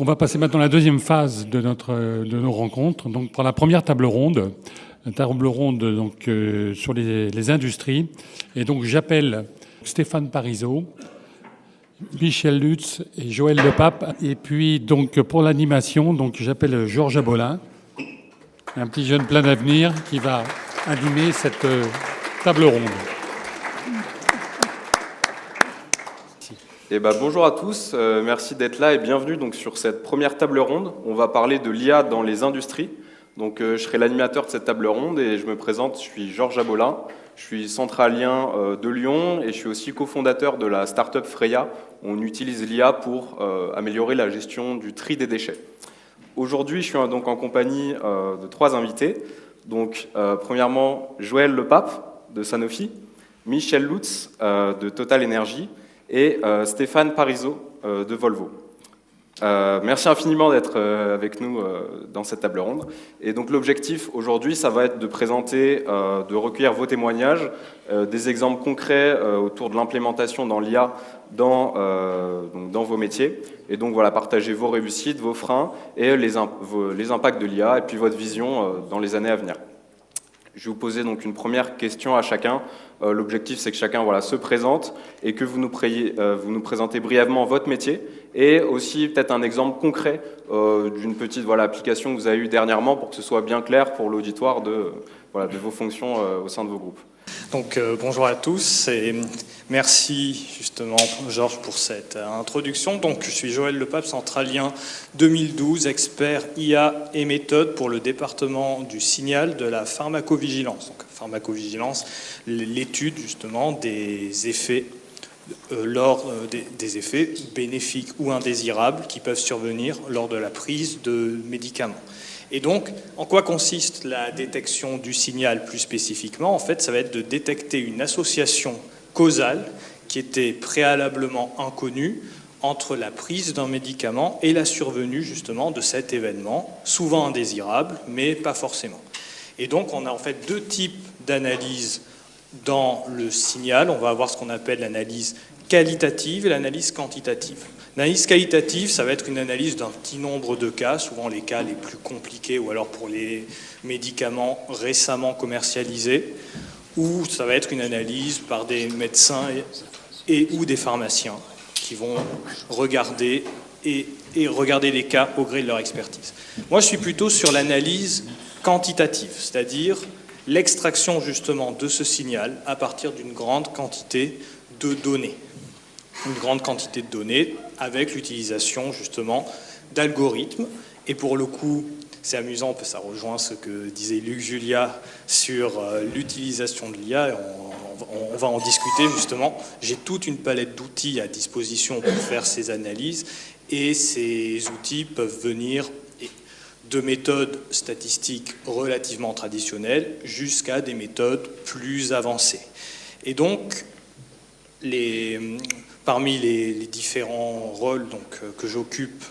On va passer maintenant à la deuxième phase de nos rencontres. Donc, pour la première table ronde, donc, sur les industries. Et donc, j'appelle Stéphane Parisot, Michel Lutz et Joël Lepape. Et puis, donc, pour l'animation, donc, j'appelle Georges Abolin, un petit jeune plein d'avenir qui va animer cette table ronde. Bonjour à tous, merci d'être là et bienvenue donc, sur cette première table ronde. On va parler de l'IA dans les industries. Donc, je serai l'animateur de cette table ronde et je me présente, je suis Georges Abolin, je suis centralien de Lyon et je suis aussi cofondateur de la start-up Freya. On utilise l'IA pour améliorer la gestion du tri des déchets. Aujourd'hui, je suis donc en compagnie de 3 invités. Donc, premièrement, Joël Lepape de Sanofi, Michel Lutz de Total Energy et Stéphane Parisot de Volvo. Merci infiniment d'être avec nous dans cette table ronde. Et donc l'objectif aujourd'hui, ça va être de présenter, de recueillir vos témoignages, des exemples concrets autour de l'implémentation dans l'IA dans vos métiers. Et donc voilà, partager vos réussites, vos freins et les impacts de l'IA et puis votre vision dans les années à venir. Je vais vous poser donc une première question à chacun. L'objectif, c'est que chacun se présente et que vous nous présentez brièvement votre métier et aussi peut-être un exemple concret d'une petite application que vous avez eue dernièrement pour que ce soit bien clair pour l'auditoire de vos fonctions au sein de vos groupes. Donc bonjour à tous et merci justement Georges pour cette introduction. Donc je suis Joël Lepape, centralien 2012, expert IA et méthode pour le département du signal de la pharmacovigilance. Donc pharmacovigilance, l'étude justement des effets des effets bénéfiques ou indésirables qui peuvent survenir lors de la prise de médicaments. Et donc, en quoi consiste la détection du signal plus spécifiquement ? En fait, ça va être de détecter une association causale qui était préalablement inconnue entre la prise d'un médicament et la survenue justement de cet événement, souvent indésirable, mais pas forcément. Et donc, on a en fait 2 types d'analyses dans le signal. On va avoir ce qu'on appelle l'analyse qualitative et l'analyse quantitative. L'analyse qualitative, ça va être une analyse d'un petit nombre de cas, souvent les cas les plus compliqués ou alors pour les médicaments récemment commercialisés, ou ça va être une analyse par des médecins ou des pharmaciens qui vont regarder et regarder les cas au gré de leur expertise. Moi, je suis plutôt sur l'analyse quantitative, c'est-à-dire l'extraction justement de ce signal à partir d'une grande quantité de données. Une grande quantité de données avec l'utilisation justement d'algorithmes. Et pour le coup, c'est amusant, ça rejoint ce que disait Luc Julia sur l'utilisation de l'IA. On va en discuter justement. J'ai toute une palette d'outils à disposition pour faire ces analyses. Et ces outils peuvent venir de méthodes statistiques relativement traditionnelles jusqu'à des méthodes plus avancées. Et donc, parmi les différents rôles que j'occupe,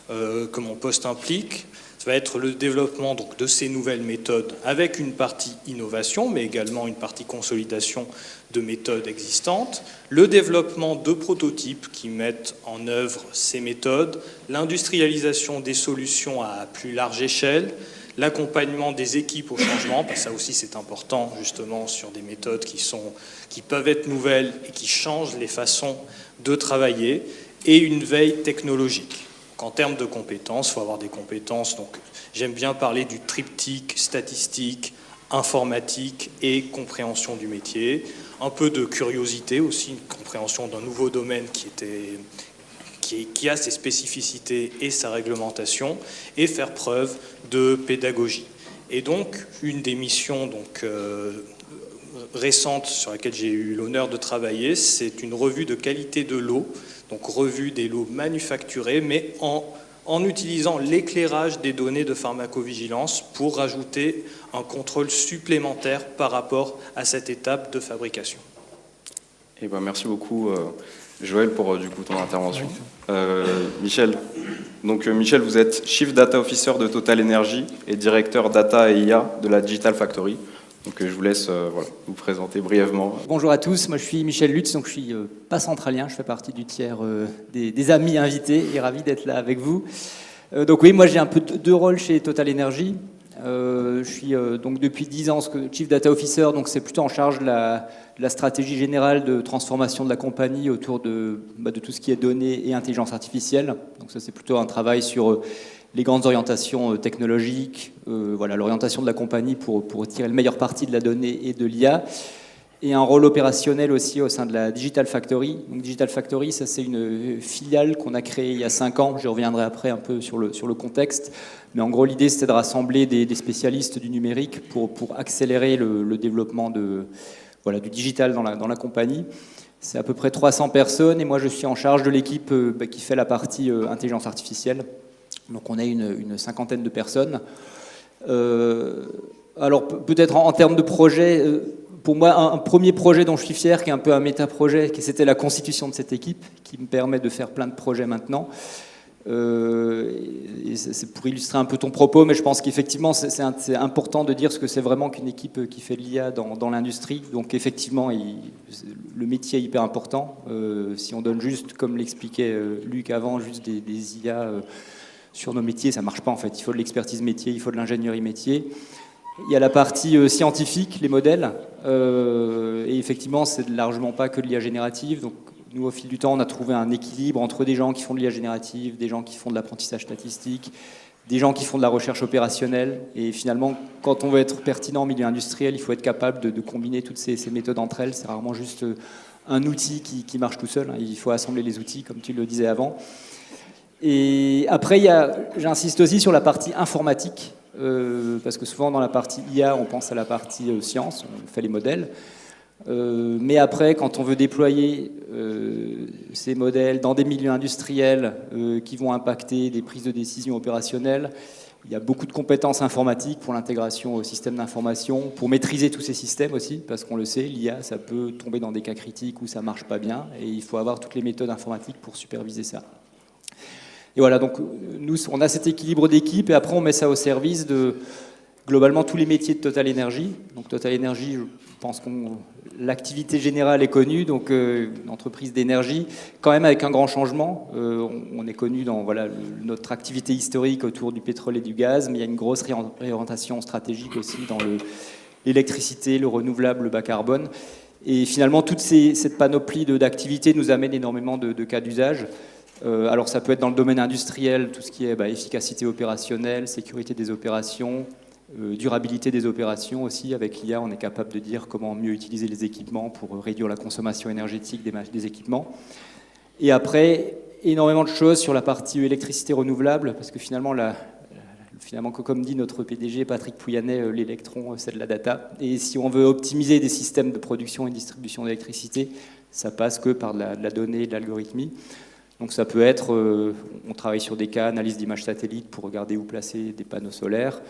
que mon poste implique, ça va être le développement de ces nouvelles méthodes avec une partie innovation, mais également une partie consolidation de méthodes existantes, le développement de prototypes qui mettent en œuvre ces méthodes, l'industrialisation des solutions à plus large échelle, l'accompagnement des équipes au changement, parce que ça aussi c'est important justement sur des méthodes qui peuvent être nouvelles et qui changent les façons de travailler, et une veille technologique. Donc, en termes de compétences, il faut avoir des compétences, donc j'aime bien parler du triptyque statistique, informatique et compréhension du métier, un peu de curiosité aussi, une compréhension d'un nouveau domaine qui a ses spécificités et sa réglementation, et faire preuve de pédagogie. Et donc, une des missions récentes sur laquelle j'ai eu l'honneur de travailler, c'est une revue de qualité de l'eau, donc revue des lots manufacturés, mais en utilisant l'éclairage des données de pharmacovigilance pour rajouter un contrôle supplémentaire par rapport à cette étape de fabrication. Merci beaucoup Joël pour ton intervention. Michel, Michel, vous êtes Chief Data Officer de Total Energy et directeur Data et IA de la Digital Factory. Donc je vous laisse vous présenter brièvement. Bonjour à tous, moi je suis Michel Lutz, donc je suis pas centralien, je fais partie du tiers des amis invités et ravi d'être là avec vous. Donc oui, moi j'ai un peu deux rôles chez Total Energy. Je suis donc depuis 10 ans Chief Data Officer, donc c'est plutôt en charge de la stratégie générale de transformation de la compagnie autour de tout ce qui est données et intelligence artificielle. Donc ça c'est plutôt un travail sur les grandes orientations technologiques, l'orientation de la compagnie pour tirer le meilleur parti de la donnée et de l'IA, et un rôle opérationnel aussi au sein de la Digital Factory. Donc Digital Factory, ça c'est une filiale qu'on a créée il y a 5 ans, je reviendrai après un peu sur le contexte, mais en gros l'idée c'était de rassembler des spécialistes du numérique pour accélérer le développement du digital dans la compagnie. C'est à peu près 300 personnes, et moi je suis en charge de l'équipe qui fait la partie intelligence artificielle. Donc on a une cinquantaine de personnes. Alors peut-être en termes de projet, pour moi un premier projet dont je suis fier, qui est un peu un méta-projet, c'était la constitution de cette équipe, qui me permet de faire plein de projets maintenant. Et c'est pour illustrer un peu ton propos, mais je pense qu'effectivement c'est important de dire ce que c'est vraiment qu'une équipe qui fait de l'IA dans l'industrie. Donc effectivement le métier est hyper important. Si on donne juste, comme l'expliquait Luc avant, juste des IA sur nos métiers, ça ne marche pas en fait. Il faut de l'expertise métier, il faut de l'ingénierie métier. Il y a la partie scientifique, les modèles, et effectivement, c'est largement pas que de l'IA générative. Donc, nous, au fil du temps, on a trouvé un équilibre entre des gens qui font de l'IA générative, des gens qui font de l'apprentissage statistique, des gens qui font de la recherche opérationnelle. Et finalement, quand on veut être pertinent en milieu industriel, il faut être capable de combiner toutes ces méthodes entre elles. C'est rarement juste un outil qui marche tout seul. Il faut assembler les outils, comme tu le disais avant. Et après, j'insiste aussi sur la partie informatique, parce que souvent dans la partie IA, on pense à la partie science, on fait les modèles. Mais après, quand on veut déployer ces modèles dans des milieux industriels qui vont impacter des prises de décision opérationnelles, il y a beaucoup de compétences informatiques pour l'intégration au système d'information, pour maîtriser tous ces systèmes aussi, parce qu'on le sait, l'IA, ça peut tomber dans des cas critiques où ça ne marche pas bien, et il faut avoir toutes les méthodes informatiques pour superviser ça. Et voilà, donc nous, on a cet équilibre d'équipe, et après on met ça au service de globalement tous les métiers de Total Energy. Donc Total Energy, je pense que l'activité générale est connue, donc une entreprise d'énergie, quand même avec un grand changement. On est connu dans notre activité historique autour du pétrole et du gaz, mais il y a une grosse réorientation stratégique aussi dans l'électricité, le renouvelable, le bas carbone. Et finalement, toute cette panoplie d'activités nous amène énormément de cas d'usage. Alors ça peut être dans le domaine industriel, tout ce qui est efficacité opérationnelle, sécurité des opérations, durabilité des opérations aussi. Avec l'IA, on est capable de dire comment mieux utiliser les équipements pour réduire la consommation énergétique des équipements. Et après, énormément de choses sur la partie électricité renouvelable, parce que finalement, comme dit notre PDG Patrick Pouyanné, l'électron, c'est de la data. Et si on veut optimiser des systèmes de production et distribution d'électricité, ça passe que par de la donnée et de l'algorithmie. Donc ça peut être, on travaille sur des cas, analyse d'images satellites pour regarder où placer des panneaux solaires,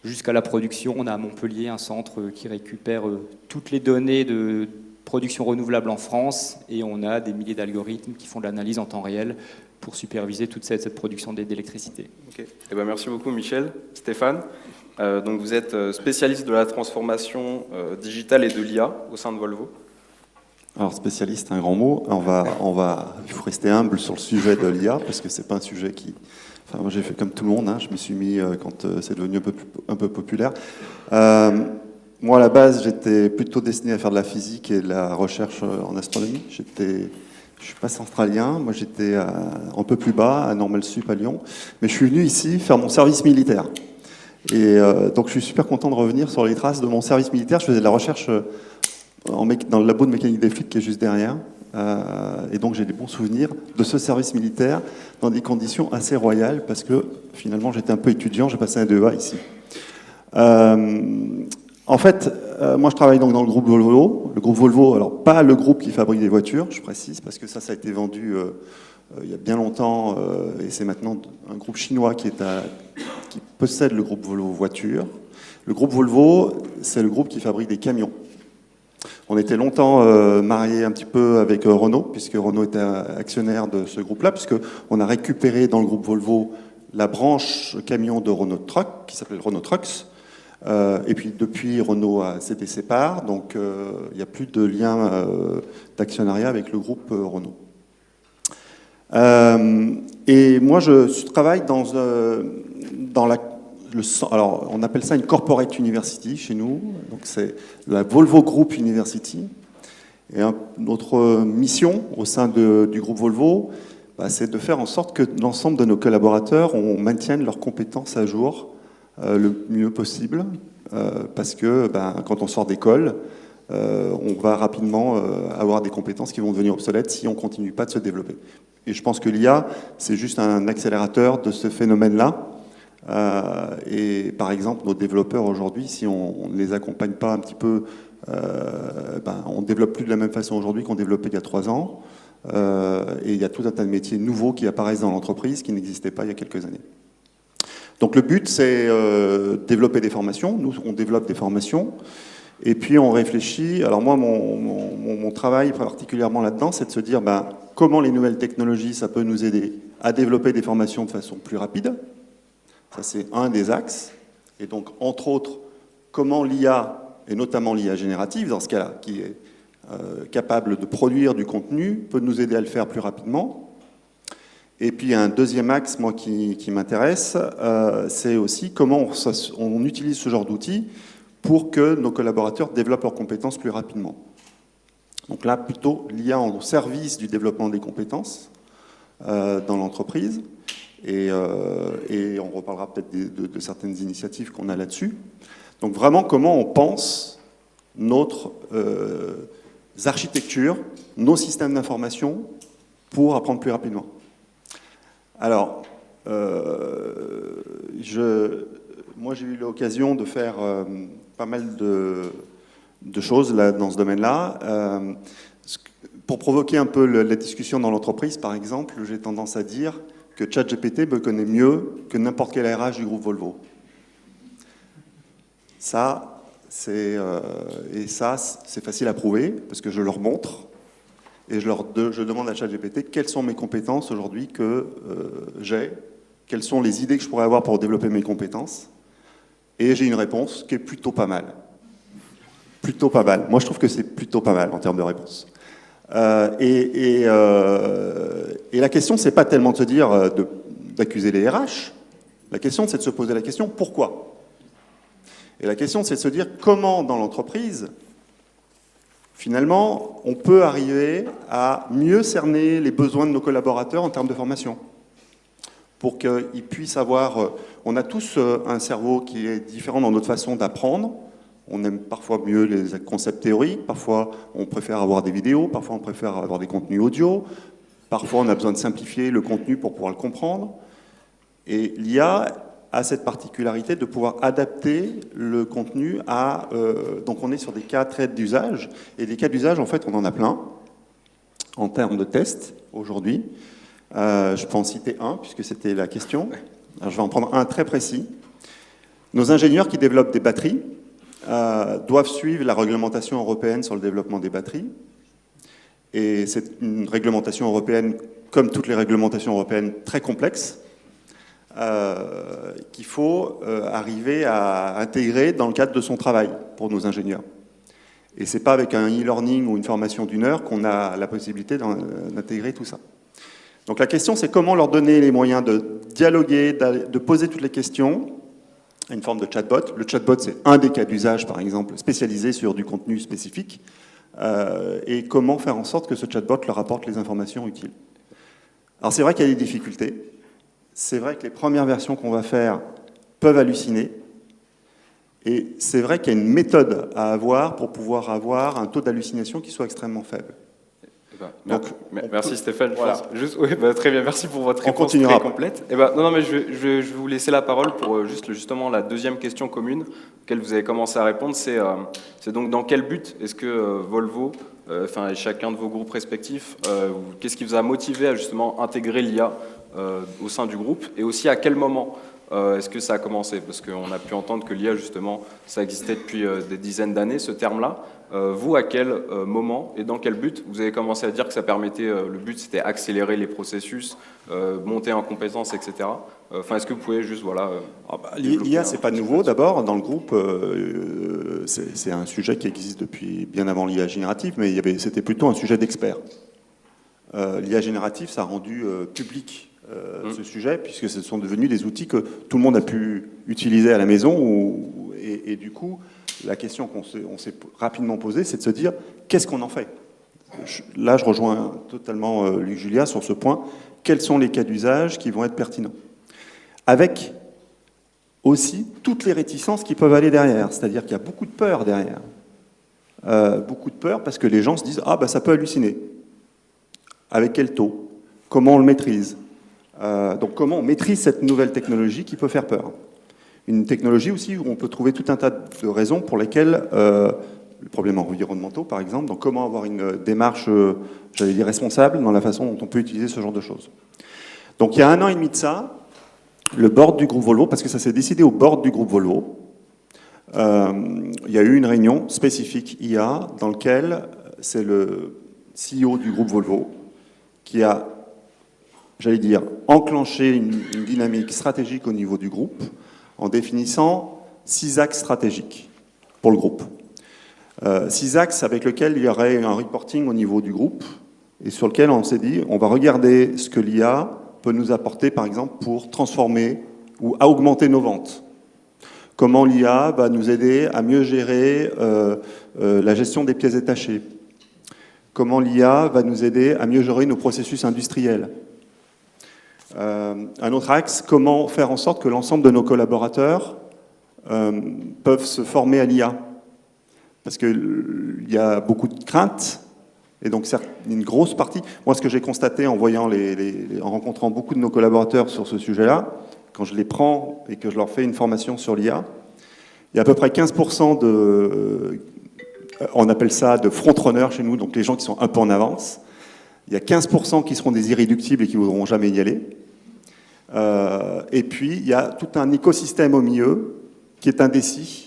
jusqu'à la production. On a à Montpellier un centre qui récupère toutes les données de production renouvelable en France, et on a des milliers d'algorithmes qui font de l'analyse en temps réel pour superviser toute cette production d'électricité. Okay. Merci beaucoup Michel. Stéphane, donc vous êtes spécialiste de la transformation digitale et de l'IA au sein de Volvo. Alors spécialiste, un grand mot. Il faut rester humble sur le sujet de l'IA, parce que c'est pas un sujet qui... Enfin, moi j'ai fait comme tout le monde, je me suis mis quand c'est devenu un peu populaire. Moi à la base j'étais plutôt destiné à faire de la physique et de la recherche en astronomie. Je suis pas centralien, moi j'étais un peu plus bas, à Normal Sup à Lyon, mais je suis venu ici faire mon service militaire. Et donc je suis super content de revenir sur les traces de mon service militaire. Je faisais de la recherche dans le labo de mécanique des fluides qui est juste derrière. Et donc j'ai des bons souvenirs de ce service militaire dans des conditions assez royales, parce que finalement j'étais un peu étudiant, j'ai passé un 2A ici. En fait, moi je travaille donc dans le groupe Volvo. Le groupe Volvo, alors pas le groupe qui fabrique des voitures, je précise, parce que ça a été vendu il y a bien longtemps, et c'est maintenant un groupe chinois qui possède le groupe Volvo Voitures. Le groupe Volvo, c'est le groupe qui fabrique des camions. On était longtemps mariés un petit peu avec Renault, puisque Renault était actionnaire de ce groupe-là, puisqu'on a récupéré dans le groupe Volvo la branche camion de Renault Truck, qui s'appelait Renault Trucks, Et puis depuis, Renault s'était séparé, donc il n'y a plus de lien d'actionnariat avec le groupe Renault. Et moi, je travaille alors on appelle ça une corporate university chez nous, donc c'est la Volvo Group University. Et notre mission au sein du groupe Volvo, c'est de faire en sorte que l'ensemble de nos collaborateurs maintiennent leurs compétences à jour le mieux possible, parce que quand on sort d'école, on va rapidement avoir des compétences qui vont devenir obsolètes si on ne continue pas de se développer. Et je pense que l'IA, c'est juste un accélérateur de ce phénomène-là. Et par exemple, nos développeurs aujourd'hui, si on ne les accompagne pas un petit peu, on ne développe plus de la même façon aujourd'hui qu'on développait il y a 3 ans. Et il y a tout un tas de métiers nouveaux qui apparaissent dans l'entreprise qui n'existaient pas il y a quelques années. Donc le but, c'est développer des formations. Nous, on développe des formations. Et puis on réfléchit. Alors moi, mon travail particulièrement là-dedans, c'est de se dire comment les nouvelles technologies, ça peut nous aider à développer des formations de façon plus rapide. Ça, c'est un des axes. Et donc, entre autres, comment l'IA, et notamment l'IA générative, dans ce cas-là, qui est capable de produire du contenu, peut nous aider à le faire plus rapidement. Et puis, un deuxième axe, moi, qui m'intéresse, c'est aussi comment on utilise ce genre d'outils pour que nos collaborateurs développent leurs compétences plus rapidement. Donc là, plutôt l'IA au service du développement des compétences dans l'entreprise. Et on reparlera peut-être de certaines initiatives qu'on a là-dessus. Donc vraiment, comment on pense notre architecture, nos systèmes d'information pour apprendre plus rapidement. Alors, moi j'ai eu l'occasion de faire pas mal de choses là, dans ce domaine-là. Pour provoquer un peu la discussion dans l'entreprise, par exemple, j'ai tendance à dire que ChatGPT me connaît mieux que n'importe quel RH du groupe Volvo. Ça, c'est facile à prouver, parce que je leur montre, et je demande à ChatGPT quelles sont mes compétences aujourd'hui que j'ai, quelles sont les idées que je pourrais avoir pour développer mes compétences, et j'ai une réponse qui est plutôt pas mal. Plutôt pas mal. Moi, je trouve que c'est plutôt pas mal en termes de réponse. Et la question, c'est pas tellement de se dire d'accuser les RH. La question, c'est de se poser la question pourquoi. Et la question, c'est de se dire comment dans l'entreprise, finalement, on peut arriver à mieux cerner les besoins de nos collaborateurs en termes de formation. Pour qu'ils puissent avoir... On a tous un cerveau qui est différent dans notre façon d'apprendre. On aime parfois mieux les concepts théoriques, parfois on préfère avoir des vidéos, parfois on préfère avoir des contenus audio, parfois on a besoin de simplifier le contenu pour pouvoir le comprendre. Et l'IA a cette particularité de pouvoir adapter le contenu à... donc on est sur des cas très d'usage, et des cas d'usage, en fait, on en a plein, en termes de tests, aujourd'hui. Je peux en citer un, puisque c'était la question. Alors, je vais en prendre un très précis. Nos ingénieurs qui développent des batteries doivent suivre la réglementation européenne sur le développement des batteries. Et c'est une réglementation européenne, comme toutes les réglementations européennes, très complexe, qu'il faut arriver à intégrer dans le cadre de son travail pour nos ingénieurs. Et ce n'est pas avec un e-learning ou une formation d'1 heure qu'on a la possibilité d'intégrer tout ça. Donc la question, c'est comment leur donner les moyens de dialoguer, de poser toutes les questions, une forme de chatbot. Le chatbot, c'est un des cas d'usage, par exemple, spécialisé sur du contenu spécifique, et comment faire en sorte que ce chatbot leur apporte les informations utiles. Alors c'est vrai qu'il y a des difficultés. C'est vrai que les premières versions qu'on va faire peuvent halluciner. Et c'est vrai qu'il y a une méthode à avoir pour pouvoir avoir un taux d'hallucination qui soit extrêmement faible. Donc, merci Stéphane. Voilà. Très bien, merci pour votre réponse très complète. Mais je vais vous laisser la parole pour justement la deuxième question commune auquel vous avez commencé à répondre. C'est donc dans quel but est-ce que Volvo, et chacun de vos groupes respectifs, qu'est-ce qui vous a motivé à justement intégrer l'IA au sein du groupe, et aussi à quel moment est-ce que ça a commencé? Parce qu'on a pu entendre que l'IA, justement, ça existait depuis des dizaines d'années, ce terme-là. Vous, à quel moment et dans quel but vous avez commencé à dire que ça permettait, le but c'était accélérer les processus, monter en compétences, etc. Enfin, est-ce que vous pouvez juste, voilà... L'IA, c'est pas nouveau. D'abord, dans le groupe, c'est un sujet qui existe depuis bien avant l'IA générative, mais c'était plutôt un sujet d'experts. L'IA générative, ça a rendu public ce sujet, puisque ce sont devenus des outils que tout le monde a pu utiliser à la maison. Et du coup, la question qu'on s'est rapidement posée, c'est de se dire, qu'est-ce qu'on en fait ? Là, je rejoins totalement Luc Julia sur ce point. Quels sont les cas d'usage qui vont être pertinents ? Avec aussi toutes les réticences qui peuvent aller derrière. C'est-à-dire qu'il y a beaucoup de peur derrière. Beaucoup de peur parce que les gens se disent « Ah, bah, ça peut halluciner. Avec quel taux ? Comment on le maîtrise ?» Donc, comment on maîtrise cette nouvelle technologie qui peut faire peur ? Une technologie aussi où on peut trouver tout un tas de raisons pour lesquelles... les problèmes environnementaux, par exemple. Donc, comment avoir une démarche, j'allais dire, responsable dans la façon dont on peut utiliser ce genre de choses. Donc, il y a 1 an et demi de ça, le board du groupe Volvo, parce que ça s'est décidé au board du groupe Volvo, il y a eu une réunion spécifique IA dans laquelle c'est le CEO du groupe Volvo qui a, j'allais dire, enclenché une dynamique stratégique au niveau du groupe en définissant 6 axes stratégiques pour le groupe. 6 axes avec lesquels il y aurait un reporting au niveau du groupe et sur lequel on s'est dit on va regarder ce que l'IA peut nous apporter par exemple pour transformer ou à augmenter nos ventes. Comment l'IA va nous aider à mieux gérer la gestion des pièces détachées. Comment l'IA va nous aider à mieux gérer nos processus industriels. Un autre axe, comment faire en sorte que l'ensemble de nos collaborateurs peuvent se former à l'IA. Parce qu'il y a beaucoup de craintes, et donc une grosse partie... Moi, ce que j'ai constaté en voyant en rencontrant beaucoup de nos collaborateurs sur ce sujet-là, quand je les prends et que je leur fais une formation sur l'IA, il y a à peu près 15% on appelle ça de front-runners chez nous, donc les gens qui sont un peu en avance. Il y a 15% qui seront des irréductibles et qui ne voudront jamais y aller. Et puis, il y a tout un écosystème au milieu qui est indécis.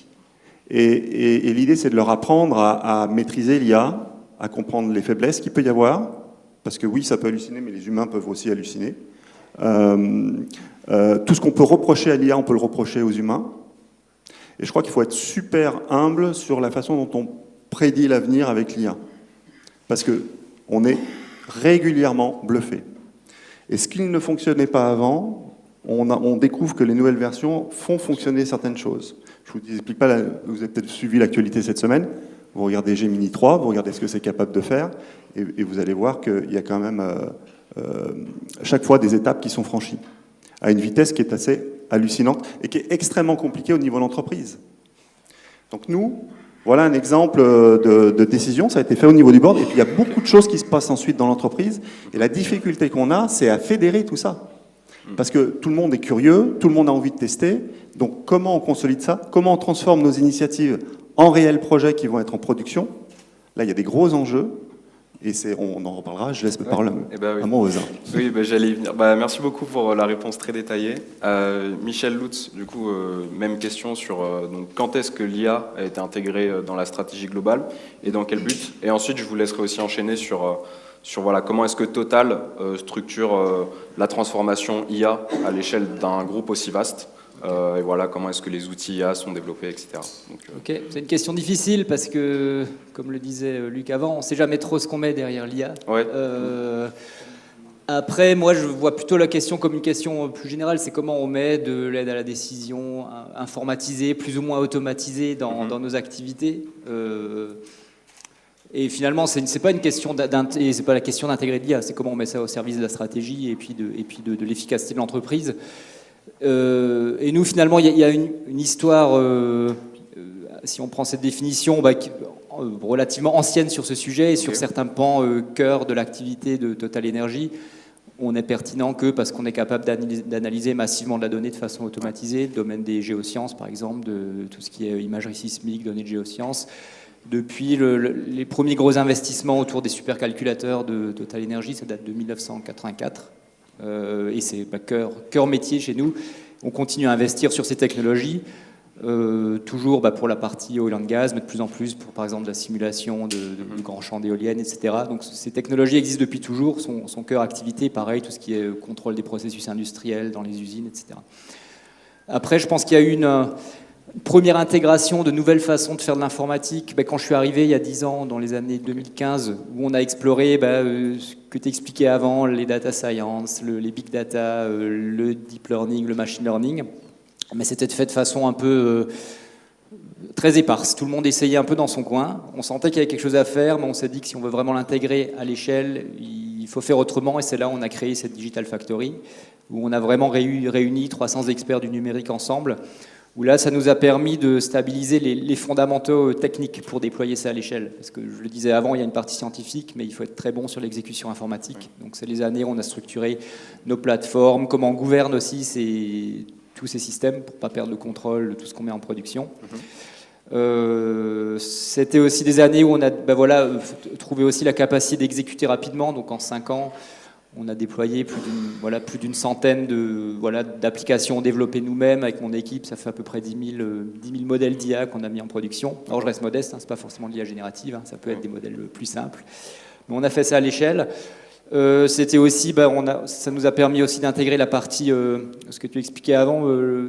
Et l'idée, c'est de leur apprendre à maîtriser l'IA, à comprendre les faiblesses qu'il peut y avoir, parce que oui, ça peut halluciner, mais les humains peuvent aussi halluciner. Tout ce qu'on peut reprocher à l'IA, on peut le reprocher aux humains. Et je crois qu'il faut être super humble sur la façon dont on prédit l'avenir avec l'IA. Parce qu'on est régulièrement bluffé. Et ce qui ne fonctionnait pas avant, on découvre que les nouvelles versions font fonctionner certaines choses. Je ne vous explique pas, vous avez peut-être suivi l'actualité cette semaine, vous regardez Gemini 3, vous regardez ce que c'est capable de faire, et vous allez voir qu'il y a quand même chaque fois des étapes qui sont franchies, à une vitesse qui est assez hallucinante, et qui est extrêmement compliquée au niveau de l'entreprise. Donc nous, voilà un exemple de décision, ça a été fait au niveau du board, et puis il y a beaucoup de choses qui se passent ensuite dans l'entreprise, et la difficulté qu'on a, c'est à fédérer tout ça. Parce que tout le monde est curieux, tout le monde a envie de tester. Donc comment on consolide ça? Comment on transforme nos initiatives en réels projets qui vont être en production? Là, il y a des gros enjeux. Et on en reparlera. Je laisse la parole à mon voisin. Oui, j'allais y venir. Merci beaucoup pour la réponse très détaillée. Michel Lutz, du coup, même question sur donc, quand est-ce que l'IA a été intégrée dans la stratégie globale et dans quel but? Et ensuite, je vous laisserai aussi enchaîner sur voilà, comment est-ce que Total structure la transformation IA à l'échelle d'un groupe aussi vaste. Et voilà, comment est-ce que les outils IA sont développés, etc. Donc, Ok, c'est une question difficile parce que, comme le disait Luc avant, on ne sait jamais trop ce qu'on met derrière l'IA. Ouais. Après, moi, je vois plutôt la question comme une question plus générale, c'est comment on met de l'aide à la décision informatisée, plus ou moins automatisée dans nos activités. Et finalement, c'est pas une question c'est pas la question d'intégrer l'IA, c'est comment on met ça au service de la stratégie et puis de l'efficacité de l'entreprise. Et nous, finalement, il y a une histoire, si on prend cette définition, relativement ancienne sur ce sujet et sur certains pans cœur de l'activité de Total Energy. On est pertinent parce qu'on est capable d'analyser massivement de la donnée de façon automatisée, le domaine des géosciences, par exemple, de tout ce qui est imagerie sismique, données de géosciences. Depuis les premiers gros investissements autour des supercalculateurs de Total Energy, ça date de 1984. Et c'est cœur métier chez nous. On continue à investir sur ces technologies. Toujours pour la partie oil and gas, mais de plus en plus pour, par exemple, la simulation de grands champs d'éoliennes, etc. Donc ces technologies existent depuis toujours, son cœur activité, pareil, tout ce qui est contrôle des processus industriels dans les usines, etc. Après, je pense qu'il y a eu une première intégration de nouvelles façons de faire de l'informatique. Quand je suis arrivé il y a 10 ans, dans les années 2015, où on a exploré ce que tu expliquais avant, les data science, les big data, le deep learning, le machine learning. Mais c'était fait de façon un peu très éparse. Tout le monde essayait un peu dans son coin. On sentait qu'il y avait quelque chose à faire, mais on s'est dit que si on veut vraiment l'intégrer à l'échelle, il faut faire autrement. Et c'est là où on a créé cette Digital Factory, où on a vraiment réuni 300 experts du numérique ensemble, où là, ça nous a permis de stabiliser les fondamentaux techniques pour déployer ça à l'échelle. Parce que je le disais avant, il y a une partie scientifique, mais il faut être très bon sur l'exécution informatique. Donc c'est les années où on a structuré nos plateformes, comment on gouverne aussi tous ces systèmes pour ne pas perdre le contrôle de tout ce qu'on met en production. C'était aussi des années où on a trouvé aussi la capacité d'exécuter rapidement. Donc en 5 ans, on a déployé plus d'une centaine d'applications développées nous-mêmes avec mon équipe. Ça fait à peu près 10 000 modèles d'IA qu'on a mis en production. Alors je reste modeste, ce n'est pas forcément de l'IA générative, ça peut être des modèles plus simples. Mais on a fait ça à l'échelle. C'était aussi, ça nous a permis aussi d'intégrer la partie, ce que tu expliquais avant,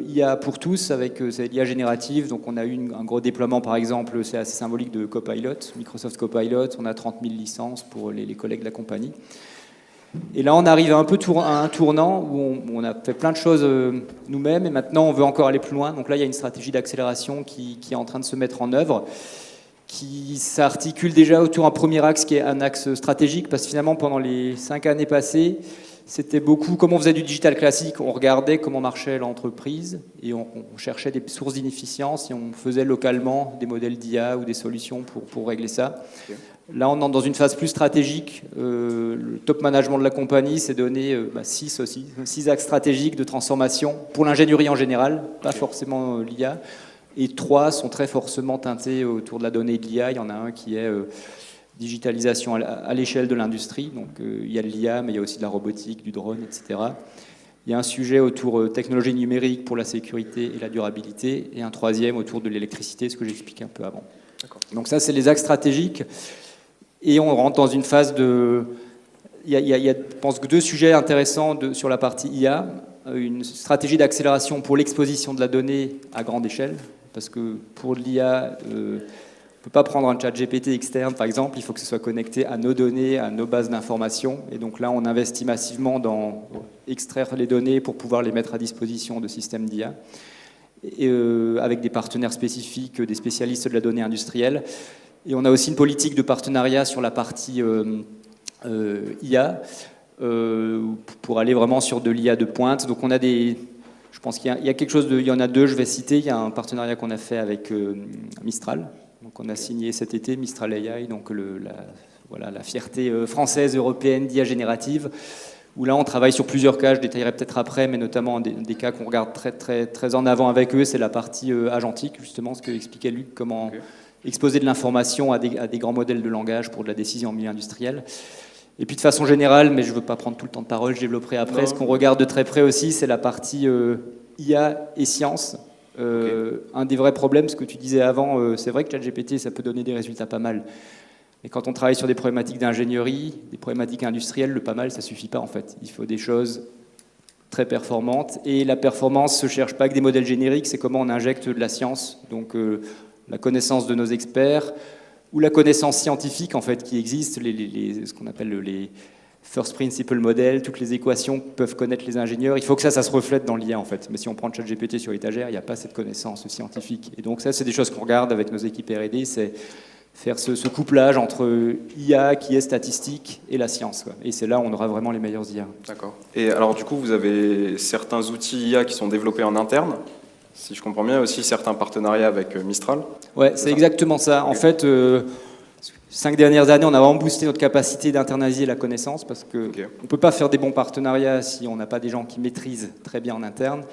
IA pour tous, avec l'IA générative. Donc on a eu un gros déploiement, par exemple, c'est assez symbolique, de Copilot, Microsoft Copilot. On a 30 000 licences pour les collègues de la compagnie. Et là, on arrive à un tournant où on a fait plein de choses nous-mêmes, et maintenant on veut encore aller plus loin. Donc là, il y a une stratégie d'accélération qui est en train de se mettre en œuvre, qui s'articule déjà autour d'un premier axe qui est un axe stratégique, parce que finalement, pendant les 5 années passées, c'était beaucoup, comme on faisait du digital classique, on regardait comment marchait l'entreprise et on cherchait des sources d'inefficience et on faisait localement des modèles d'IA ou des solutions pour régler ça. Okay. Là, on entre dans une phase plus stratégique. Le top management de la compagnie s'est donné 6 axes stratégiques de transformation pour l'ingénierie en général, pas forcément l'IA. Et 3 sont très forcément teintés autour de la donnée et de l'IA. Il y en a un qui est digitalisation à l'échelle de l'industrie. Donc il y a de l'IA, mais il y a aussi de la robotique, du drone, etc. Il y a un sujet autour technologie numérique pour la sécurité et la durabilité. Et un 3e autour de l'électricité, ce que j'expliquais un peu avant. Donc ça, c'est les axes stratégiques. Et on rentre dans une phase de... Il y a je pense, 2 sujets intéressants sur la partie IA. Une stratégie d'accélération pour l'exposition de la donnée à grande échelle. Parce que pour l'IA, on ne peut pas prendre un chat GPT externe, par exemple. Il faut que ce soit connecté à nos données, à nos bases d'informations. Et donc là, on investit massivement dans extraire les données pour pouvoir les mettre à disposition de systèmes d'IA. Avec des partenaires spécifiques, des spécialistes de la donnée industrielle. Et on a aussi une politique de partenariat sur la partie IA pour aller vraiment sur de l'IA de pointe. Donc on a je pense qu'il y a quelque chose il y en a 2, je vais citer. Il y a un partenariat qu'on a fait avec Mistral. Donc on a signé cet été Mistral AI, donc la fierté française, européenne d'IA générative, où là on travaille sur plusieurs cas, je détaillerai peut-être après, mais notamment des cas qu'on regarde très, très, très en avant avec eux, c'est la partie agentique, justement, ce que expliquait Luc, comment exposer de l'information à des grands modèles de langage pour de la décision en milieu industriel. Et puis de façon générale, mais je ne veux pas prendre tout le temps de parole, je développerai après, ce qu'on regarde de très près aussi, c'est la partie IA et science. Un des vrais problèmes, ce que tu disais avant, c'est vrai que ChatGPT, ça peut donner des résultats pas mal. Mais quand on travaille sur des problématiques d'ingénierie, des problématiques industrielles, le pas mal, ça ne suffit pas en fait. Il faut des choses très performantes. Et la performance ne se cherche pas avec des modèles génériques, c'est comment on injecte de la science. Donc la connaissance de nos experts, ou la connaissance scientifique en fait qui existe, ce qu'on appelle les first principle models, toutes les équations que peuvent connaître les ingénieurs. Il faut que ça se reflète dans l'IA en fait. Mais si on prend ChatGPT sur l'étagère, il n'y a pas cette connaissance scientifique. Et donc ça, c'est des choses qu'on regarde avec nos équipes R&D, c'est faire ce couplage entre IA qui est statistique et la science, quoi. Et c'est là où on aura vraiment les meilleurs IA. D'accord. Et alors du coup, vous avez certains outils IA qui sont développés en interne, si je comprends bien, aussi certains partenariats avec Mistral. Ouais, c'est exactement ça. En fait, 5 dernières années, on a vraiment boosté notre capacité d'internaliser la connaissance parce qu'on ne peut pas faire des bons partenariats si on n'a pas des gens qui maîtrisent très bien en interne.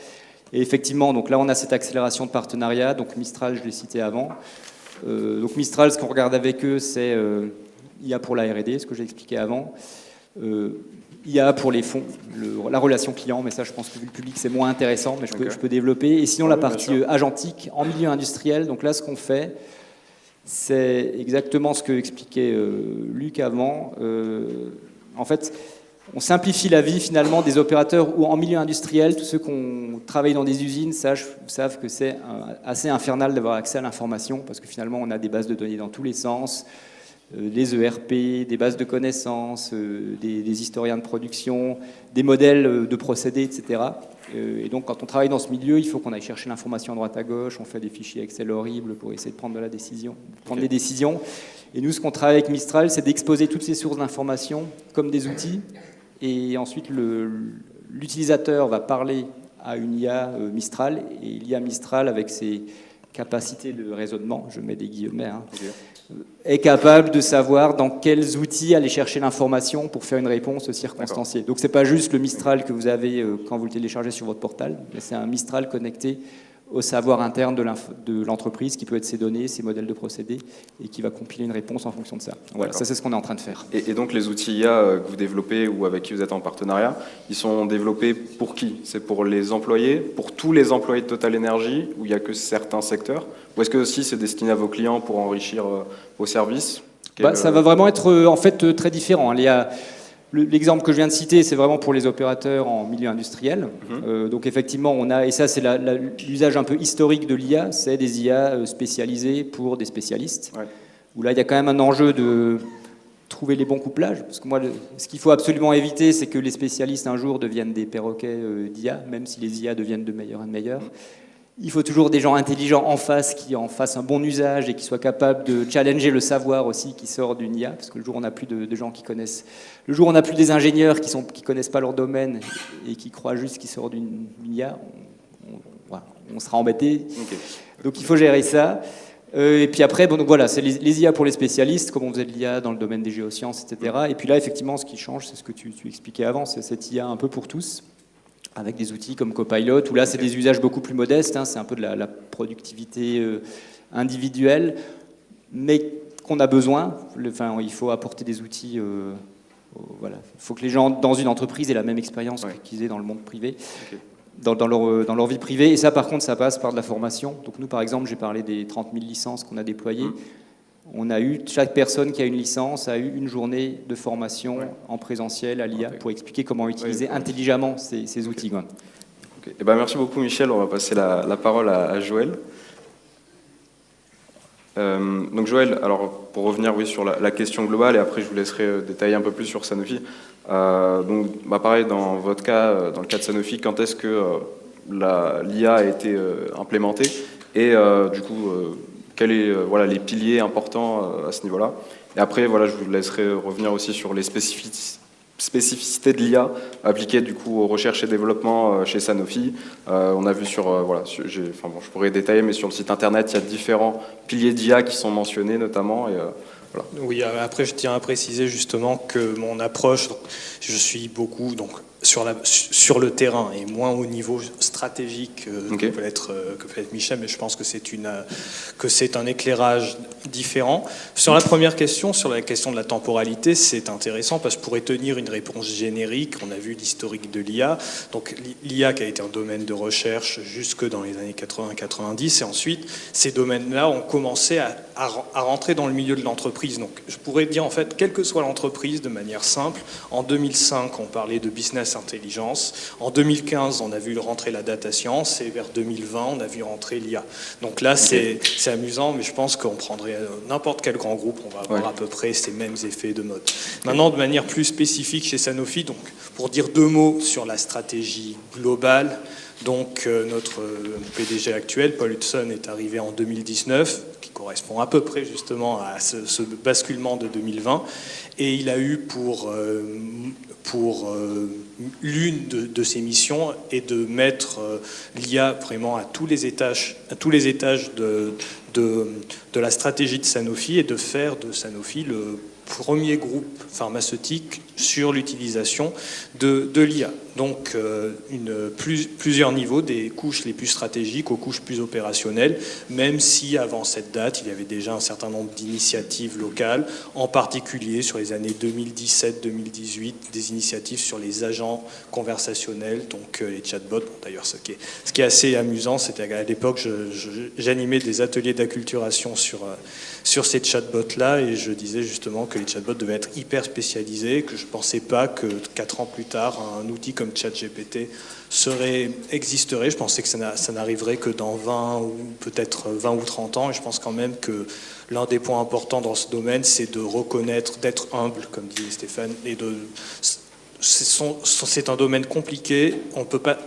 Et effectivement, donc là, on a cette accélération de partenariat. Donc Mistral, je l'ai cité avant. Donc Mistral, ce qu'on regarde avec eux, c'est IA pour la R&D, ce que j'ai expliqué avant. IA pour les fonds, la relation client, mais ça je pense que vu le public c'est moins intéressant, mais je peux développer. Et sinon la partie agentique en milieu industriel, donc là ce qu'on fait, c'est exactement ce que expliquait Luc avant. En fait, on simplifie la vie finalement des opérateurs ou en milieu industriel, tous ceux qui ont travaillé dans des usines savent que c'est assez infernal d'avoir accès à l'information, parce que finalement on a des bases de données dans tous les sens, des ERP, des bases de connaissances, des historiens de production, des modèles de procédés, etc. Et donc quand on travaille dans ce milieu, il faut qu'on aille chercher l'information à droite à gauche, on fait des fichiers Excel horribles pour essayer de prendre des décisions. Et nous, ce qu'on travaille avec Mistral, c'est d'exposer toutes ces sources d'informations comme des outils. Et ensuite, l'utilisateur va parler à une IA Mistral, et l'IA Mistral, avec ses capacités de raisonnement, je mets des guillemets, est capable de savoir dans quels outils aller chercher l'information pour faire une réponse circonstanciée. Donc c'est pas juste le Mistral que vous avez quand vous le téléchargez sur votre portable, mais c'est un Mistral connecté au savoir interne de l'entreprise, qui peut être ses données, ses modèles de procédés, et qui va compiler une réponse en fonction de ça. Voilà, ça c'est ce qu'on est en train de faire. Et donc les outils IA que vous développez ou avec qui vous êtes en partenariat, ils sont développés pour qui? C'est pour les employés, pour tous les employés de Total Energy, où il n'y a que certains secteurs? Ou est-ce que aussi c'est destiné à vos clients pour enrichir vos services? Ça va vraiment être en fait très différent. Il y a l'exemple que je viens de citer, c'est vraiment pour les opérateurs en milieu industriel. Donc effectivement, on a, et ça c'est l'usage un peu historique de l'IA, c'est des IA spécialisées pour des spécialistes. Ouais. Où là, il y a quand même un enjeu de trouver les bons couplages. Parce que moi, ce qu'il faut absolument éviter, c'est que les spécialistes un jour deviennent des perroquets d'IA, même si les IA deviennent de meilleurs en meilleurs. Il faut toujours des gens intelligents en face qui en fassent un bon usage et qui soient capables de challenger le savoir aussi qui sort d'une IA, parce que le jour où on n'a plus de gens qui connaissent, le jour où on n'a plus des ingénieurs qui connaissent pas leur domaine et qui croient juste qu'ils sortent d'une IA, on sera embêté. Okay. Donc il faut gérer ça. Et puis après, donc voilà, c'est les IA pour les spécialistes, comme on faisait de l'IA dans le domaine des géosciences, etc. Et puis là, effectivement, ce qui change, c'est ce que tu expliquais avant, c'est cette IA un peu pour tous, avec des outils comme Copilot, où là, c'est des usages beaucoup plus modestes, c'est un peu de la productivité individuelle, mais qu'on a besoin. Il faut apporter des outils. Il faut que les gens dans une entreprise aient la même expérience qu'ils aient dans le monde privé, dans leur vie privée. Et ça, par contre, ça passe par de la formation. Donc nous, par exemple, j'ai parlé des 30 000 licences qu'on a déployées. On a eu, chaque personne qui a une licence a eu une journée de formation en présentiel à l'IA pour expliquer comment utiliser intelligemment ces outils. Okay. Eh ben, merci beaucoup Michel, on va passer la parole à Joël. Donc Joël, alors pour revenir sur la question globale, et après je vous laisserai détailler un peu plus sur Sanofi. Pareil, dans votre cas, dans le cas de Sanofi, quand est-ce que l'IA a été implémentée et du coup quels sont les piliers importants à ce niveau-là. Et après, je vous laisserai revenir aussi sur les spécificités de l'IA appliquées du coup aux recherches et développement chez Sanofi. On a vu je pourrais détailler, mais sur le site internet, il y a différents piliers d'IA qui sont mentionnés notamment. Et, voilà. Oui, après je tiens à préciser justement que mon approche, je suis beaucoup sur le terrain et moins au niveau stratégique que peut être Michel, mais je pense que c'est un éclairage différent. Sur la première question, sur la question de la temporalité, c'est intéressant parce que pour y tenir une réponse générique, on a vu l'historique de l'IA, donc l'IA qui a été un domaine de recherche jusque dans les années 80-90, et ensuite ces domaines-là ont commencé à rentrer dans le milieu de l'entreprise. Donc je pourrais dire en fait, quelle que soit l'entreprise, de manière simple, en 2005 on parlait de business intelligence, en 2015 on a vu rentrer la data science, et vers 2020 on a vu rentrer l'IA. Donc là c'est amusant, mais je pense qu'on prendrait n'importe quel grand groupe, on va avoir à peu près ces mêmes effets de mode. Maintenant, de manière plus spécifique chez Sanofi, donc pour dire deux mots sur la stratégie globale, donc notre PDG actuel, Paul Hudson, est arrivé en 2019, qui correspond à peu près justement à ce basculement de 2020, et il a eu pour l'une de ses missions est de mettre l'IA vraiment à tous les étages de la stratégie de Sanofi, et de faire de Sanofi le premier groupe pharmaceutique sur l'utilisation de l'IA. donc plusieurs niveaux, des couches les plus stratégiques aux couches plus opérationnelles, même si avant cette date, il y avait déjà un certain nombre d'initiatives locales, en particulier sur les années 2017-2018, des initiatives sur les agents conversationnels, donc les chatbots. D'ailleurs, ce qui est assez amusant, c'était qu'à l'époque, j'animais des ateliers d'acculturation sur ces chatbots-là, et je disais justement que les chatbots devaient être hyper spécialisés, que je ne pensais pas que 4 ans plus tard, un outil comme ChatGPT existerait. Je pensais que ça n'arriverait que dans 20 ou peut-être 20 ou 30 ans, et je pense quand même que l'un des points importants dans ce domaine, c'est de reconnaître, d'être humble, comme dit Stéphane, et c'est un domaine compliqué, on ne peut pas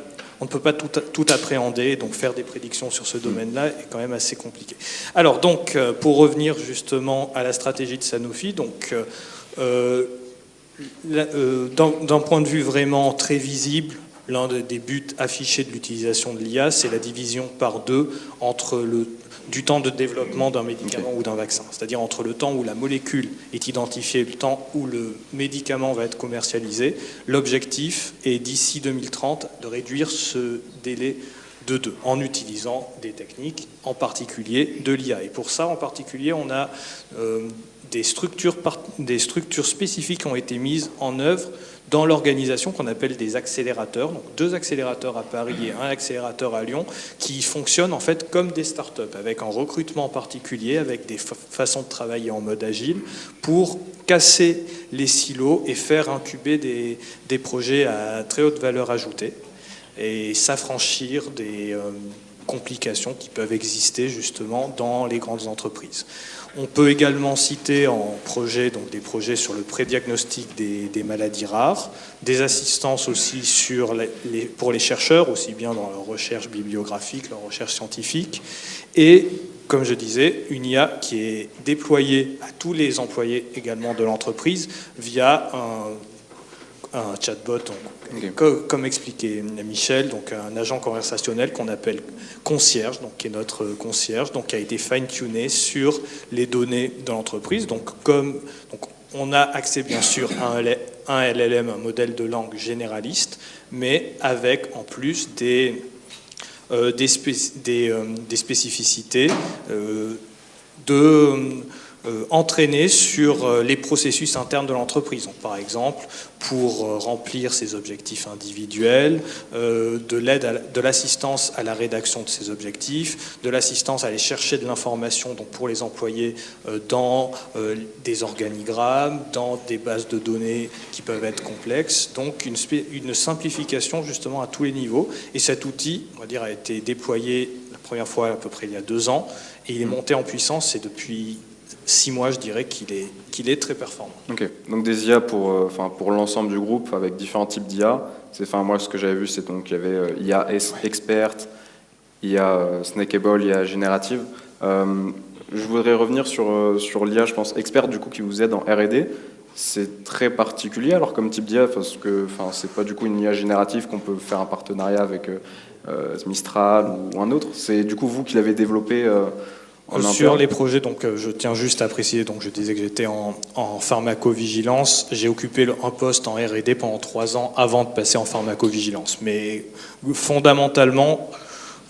tout appréhender, donc faire des prédictions sur ce domaine-là est quand même assez compliqué. Alors donc, pour revenir justement à la stratégie de Sanofi, donc d'un point de vue vraiment très visible, l'un des buts affichés de l'utilisation de l'IA, c'est la division par 2 entre du temps de développement d'un médicament ou d'un vaccin, c'est-à-dire entre le temps où la molécule est identifiée et le temps où le médicament va être commercialisé. L'objectif est d'ici 2030 de réduire ce délai de 2 en utilisant des techniques, en particulier de l'IA. Et pour ça, en particulier, on a des structures spécifiques qui ont été mises en œuvre dans l'organisation qu'on appelle des accélérateurs, donc 2 accélérateurs à Paris et un accélérateur à Lyon, qui fonctionnent en fait comme des startups, avec un recrutement particulier, avec des façons de travailler en mode agile, pour casser les silos et faire incuber des projets à très haute valeur ajoutée, et s'affranchir des complications qui peuvent exister justement dans les grandes entreprises. On peut également citer en projet, donc des projets sur le prédiagnostic des maladies rares, des assistances aussi pour les chercheurs, aussi bien dans leur recherche bibliographique, leur recherche scientifique, et comme je disais, une IA qui est déployée à tous les employés également de l'entreprise via un chatbot, comme expliqué Michel, donc un agent conversationnel qu'on appelle concierge, donc qui est notre concierge, donc qui a été fine-tuné sur les données de l'entreprise. Donc on a accès bien sûr à un LLM, un modèle de langue généraliste, mais avec en plus des spécificités entraîner sur les processus internes de l'entreprise. Donc, par exemple, pour remplir ses objectifs individuels, de l'assistance à la rédaction de ces objectifs, de l'assistance à aller chercher de l'information donc pour les employés dans des organigrammes, dans des bases de données qui peuvent être complexes. Donc une simplification justement à tous les niveaux. Et cet outil, on va dire, a été déployé la première fois à peu près il y a 2 ans, et il est monté en puissance, et depuis 6 mois, je dirais qu'il est très performant. Ok, donc des IA pour l'ensemble du groupe avec différents types d'IA. Moi, ce que j'avais vu, c'est donc il y avait IA expert, IA snackable, IA générative. Je voudrais revenir sur l'IA, je pense, expert, du coup, qui vous aide en R&D. C'est très particulier, alors comme type d'IA, parce que c'est pas du coup une IA générative qu'on peut faire un partenariat avec Mistral ou un autre. C'est du coup vous qui l'avez développé sur les projets, donc je tiens juste à préciser, donc je disais que j'étais en pharmacovigilance. J'ai occupé un poste en R&D pendant 3 ans avant de passer en pharmacovigilance. Mais fondamentalement,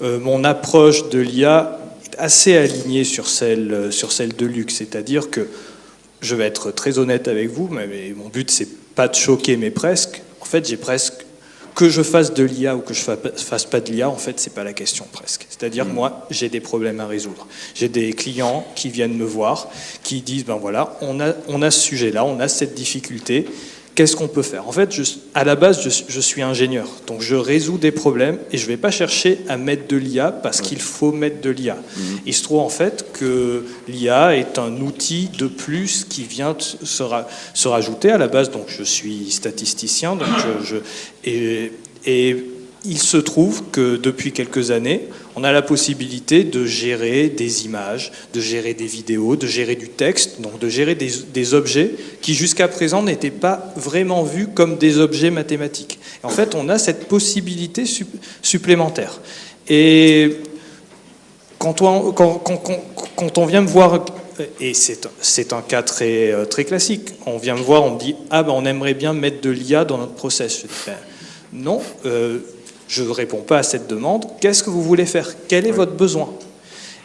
mon approche de l'IA est assez alignée sur celle de Luc. C'est-à-dire que, je vais être très honnête avec vous, mais mon but c'est pas de choquer, mais presque. En fait, j'ai presque que je fasse de l'IA ou que je fasse pas de l'IA, en fait, c'est pas la question presque. C'est-à-dire que moi, j'ai des problèmes à résoudre. J'ai des clients qui viennent me voir, qui disent, ben voilà, on a ce sujet-là, on a cette difficulté, qu'est-ce qu'on peut faire? En fait, à la base, je suis ingénieur, donc je résous des problèmes et je vais pas chercher à mettre de l'IA parce qu'il faut mettre de l'IA. Il se trouve en fait que l'IA est un outil de plus qui vient se rajouter. À la base, donc je suis statisticien, donc et il se trouve que depuis quelques années, on a la possibilité de gérer des images, de gérer des vidéos, de gérer du texte, donc de gérer des objets qui jusqu'à présent n'étaient pas vraiment vus comme des objets mathématiques. Et en fait, on a cette possibilité supplémentaire. Et quand on vient me voir, et c'est un cas très, très classique, on vient me voir, on me dit « Ah ben on aimerait bien mettre de l'IA dans notre process ». Je dis, Non, je ne réponds pas à cette demande. Qu'est-ce que vous voulez faire? Quel est votre besoin?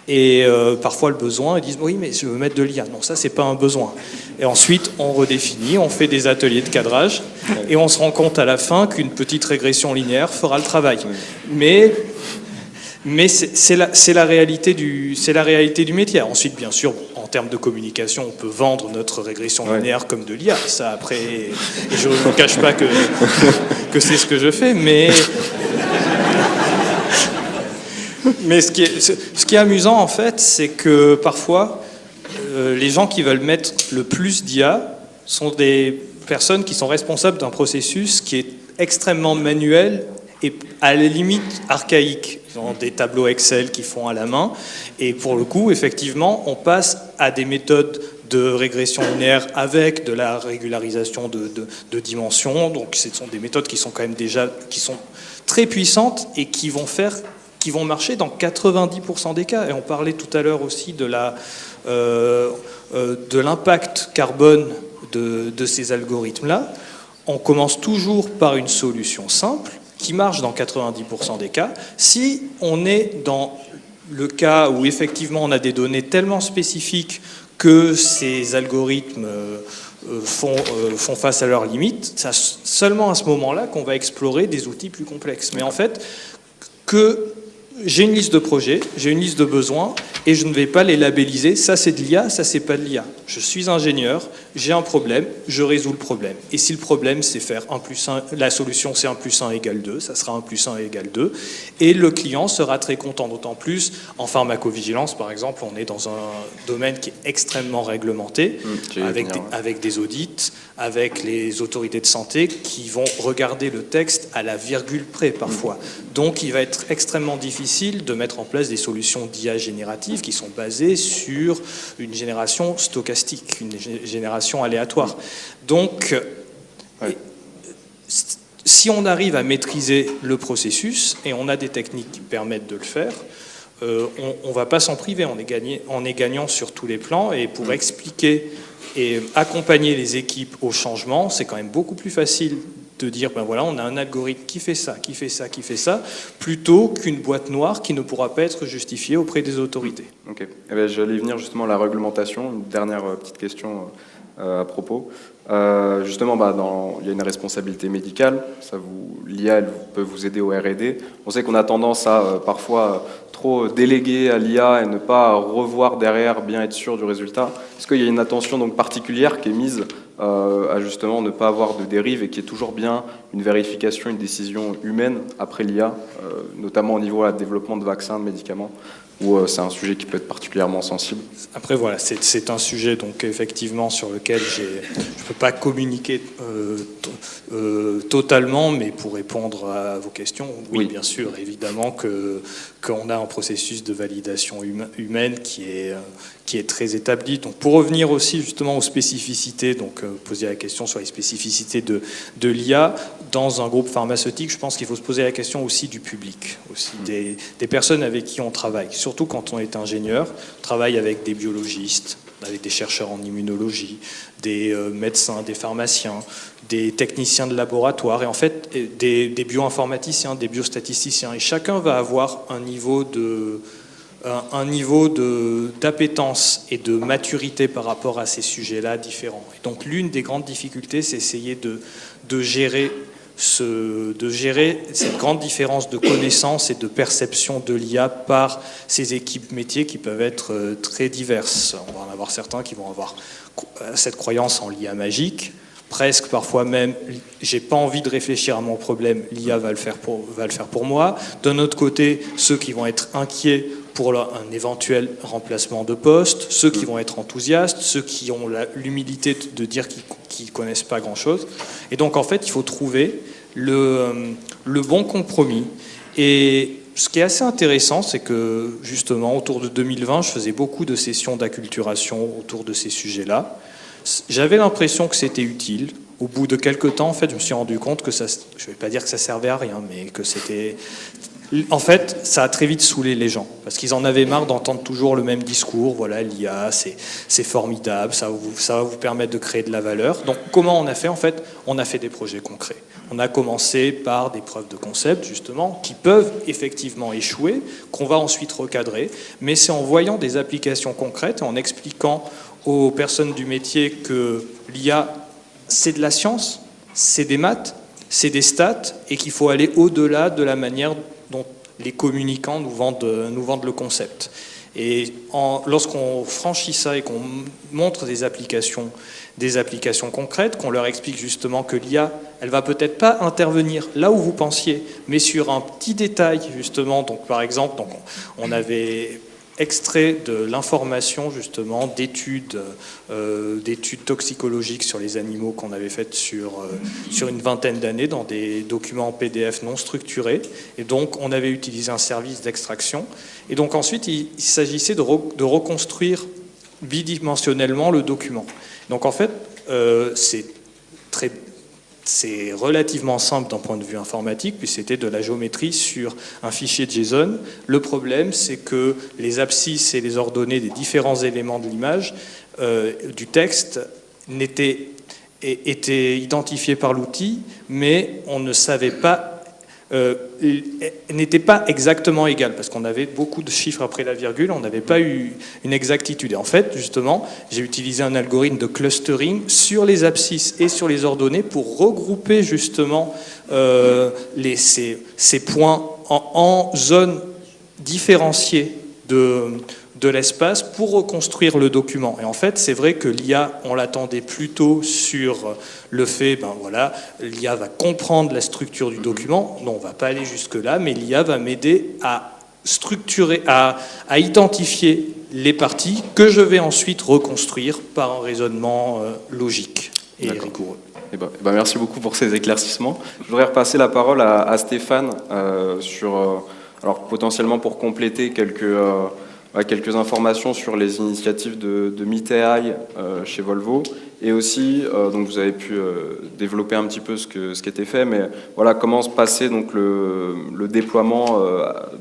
Et parfois le besoin, ils disent oui, mais je veux mettre de l'IA. Non, ça c'est pas un besoin. Et ensuite on redéfinit, on fait des ateliers de cadrage et on se rend compte à la fin qu'une petite régression linéaire fera le travail. Mais c'est la réalité du métier. Ensuite, bien sûr, en termes de communication, on peut vendre notre régression linéaire comme de l'IA. Ça après, et je ne vous cache pas que c'est ce que je fais, mais ce qui est amusant, en fait, c'est que parfois, les gens qui veulent mettre le plus d'IA sont des personnes qui sont responsables d'un processus qui est extrêmement manuel et à la limite archaïque. Ils ont des tableaux Excel qu'ils font à la main. Et pour le coup, effectivement, on passe à des méthodes de régression linéaire avec de la régularisation de dimensions. Donc ce sont des méthodes qui sont quand même qui sont très puissantes et qui vont marcher dans 90% des cas. Et on parlait tout à l'heure aussi de l'impact carbone de ces algorithmes-là. On commence toujours par une solution simple qui marche dans 90% des cas. Si on est dans le cas où effectivement on a des données tellement spécifiques que ces algorithmes font face à leurs limites, c'est seulement à ce moment-là qu'on va explorer des outils plus complexes. Mais en fait, j'ai une liste de projets, j'ai une liste de besoins, et je ne vais pas les labelliser. Ça, c'est de l'IA, ça, c'est pas de l'IA. Je suis ingénieur, j'ai un problème, je résous le problème. Et si le problème, c'est faire 1 plus 1, la solution, c'est 1 plus 1 égale 2, ça sera 1 plus 1 égale 2. Et le client sera très content, d'autant plus en pharmacovigilance, par exemple, on est dans un domaine qui est extrêmement réglementé, avec des audits, avec les autorités de santé qui vont regarder le texte à la virgule près, parfois. Donc, il va être extrêmement difficile de mettre en place des solutions d'IA génératives qui sont basées sur une génération stochastique, une génération aléatoire. Donc, si on arrive à maîtriser le processus, et on a des techniques qui permettent de le faire, on ne va pas s'en priver, on est gagnant sur tous les plans, et pour expliquer et accompagner les équipes au changement, c'est quand même beaucoup plus facile de dire, ben voilà, on a un algorithme qui fait ça, qui fait ça, qui fait ça, plutôt qu'une boîte noire qui ne pourra pas être justifiée auprès des autorités. Ok. Eh bien, j'allais venir justement à la réglementation. Une dernière petite question à propos. Justement, il y a une responsabilité médicale. L'IA peut vous aider au R&D. On sait qu'on a tendance à parfois trop déléguer à l'IA et ne pas revoir derrière, bien être sûr du résultat. Est-ce qu'il y a une attention donc particulière qui est mise à justement ne pas avoir de dérive et qui est toujours bien une vérification, une décision humaine après l'IA, notamment au niveau du développement de vaccins, de médicaments, où c'est un sujet qui peut être particulièrement sensible? Après, voilà, c'est un sujet donc effectivement sur lequel je ne peux pas communiquer totalement, mais pour répondre à vos questions, oui. Bien sûr, évidemment qu'on a un processus de validation humaine qui est très établi. Donc, pour revenir aussi justement aux spécificités, donc poser la question sur les spécificités de l'IA, dans un groupe pharmaceutique, je pense qu'il faut se poser la question aussi du public, aussi des personnes avec qui on travaille. Surtout quand on est ingénieur, on travaille avec des biologistes, avec des chercheurs en immunologie, des médecins, des pharmaciens, des techniciens de laboratoire, et en fait des bioinformaticiens, des biostatisticiens. Et chacun va avoir un niveau d'appétence et de maturité par rapport à ces sujets-là différents. Et donc l'une des grandes difficultés, c'est essayer de gérer cette grande différence de connaissance et de perception de l'IA par ces équipes métiers qui peuvent être très diverses. On va en avoir certains qui vont avoir cette croyance en l'IA magique, presque parfois même, j'ai pas envie de réfléchir à mon problème, l'IA va le faire pour moi. D'un autre côté, ceux qui vont être inquiets pour un éventuel remplacement de poste, ceux qui vont être enthousiastes, ceux qui ont l'humilité de dire qu'ils ne connaissent pas grand-chose. Et donc, en fait, il faut trouver le bon compromis. Et ce qui est assez intéressant, c'est que, justement, autour de 2020, je faisais beaucoup de sessions d'acculturation autour de ces sujets-là. J'avais l'impression que c'était utile. Au bout de quelques temps, en fait, je me suis rendu compte que ça, je ne vais pas dire que ça servait à rien, mais que c'était... En fait, ça a très vite saoulé les gens, parce qu'ils en avaient marre d'entendre toujours le même discours. Voilà, l'IA, c'est formidable, ça va vous permettre de créer de la valeur. Donc, comment on a fait? En fait, on a fait des projets concrets. On a commencé par des preuves de concept, justement, qui peuvent effectivement échouer, qu'on va ensuite recadrer, mais c'est en voyant des applications concrètes et en expliquant aux personnes du métier que l'IA, c'est de la science, c'est des maths, c'est des stats, et qu'il faut aller au-delà de la manière dont les communicants nous vendent le concept. Et lorsqu'on franchit ça et qu'on montre des applications concrètes, qu'on leur explique justement que l'IA, elle va peut-être pas intervenir là où vous pensiez, mais sur un petit détail justement. Donc par exemple, on avait extrait de l'information justement d'études toxicologiques sur les animaux qu'on avait faites sur une vingtaine d'années dans des documents en PDF non structurés. Et donc on avait utilisé un service d'extraction. Et donc ensuite il s'agissait de reconstruire bidimensionnellement le document. Donc en fait c'est relativement simple d'un point de vue informatique, puis c'était de la géométrie sur un fichier JSON. Le problème, c'est que les abscisses et les ordonnées des différents éléments de l'image, du texte, étaient identifiés par l'outil, mais on ne savait pas, n'était pas exactement égal, parce qu'on avait beaucoup de chiffres après la virgule, on n'avait pas eu une exactitude. Et en fait, justement, j'ai utilisé un algorithme de clustering sur les abscisses et sur les ordonnées pour regrouper justement ces points en zones différenciées de l'espace pour reconstruire le document. Et en fait, c'est vrai que l'IA, on l'attendait plutôt sur le fait, l'IA va comprendre la structure du document. Non, on ne va pas aller jusque-là, mais l'IA va m'aider à structurer, à identifier les parties que je vais ensuite reconstruire par un raisonnement logique et rigoureux. Merci beaucoup pour ces éclaircissements. Je voudrais repasser la parole à Stéphane alors potentiellement pour compléter quelques informations sur les initiatives de Meet.AI chez Volvo, et aussi donc vous avez pu développer un petit peu ce qui était fait, mais voilà, comment se passait donc le déploiement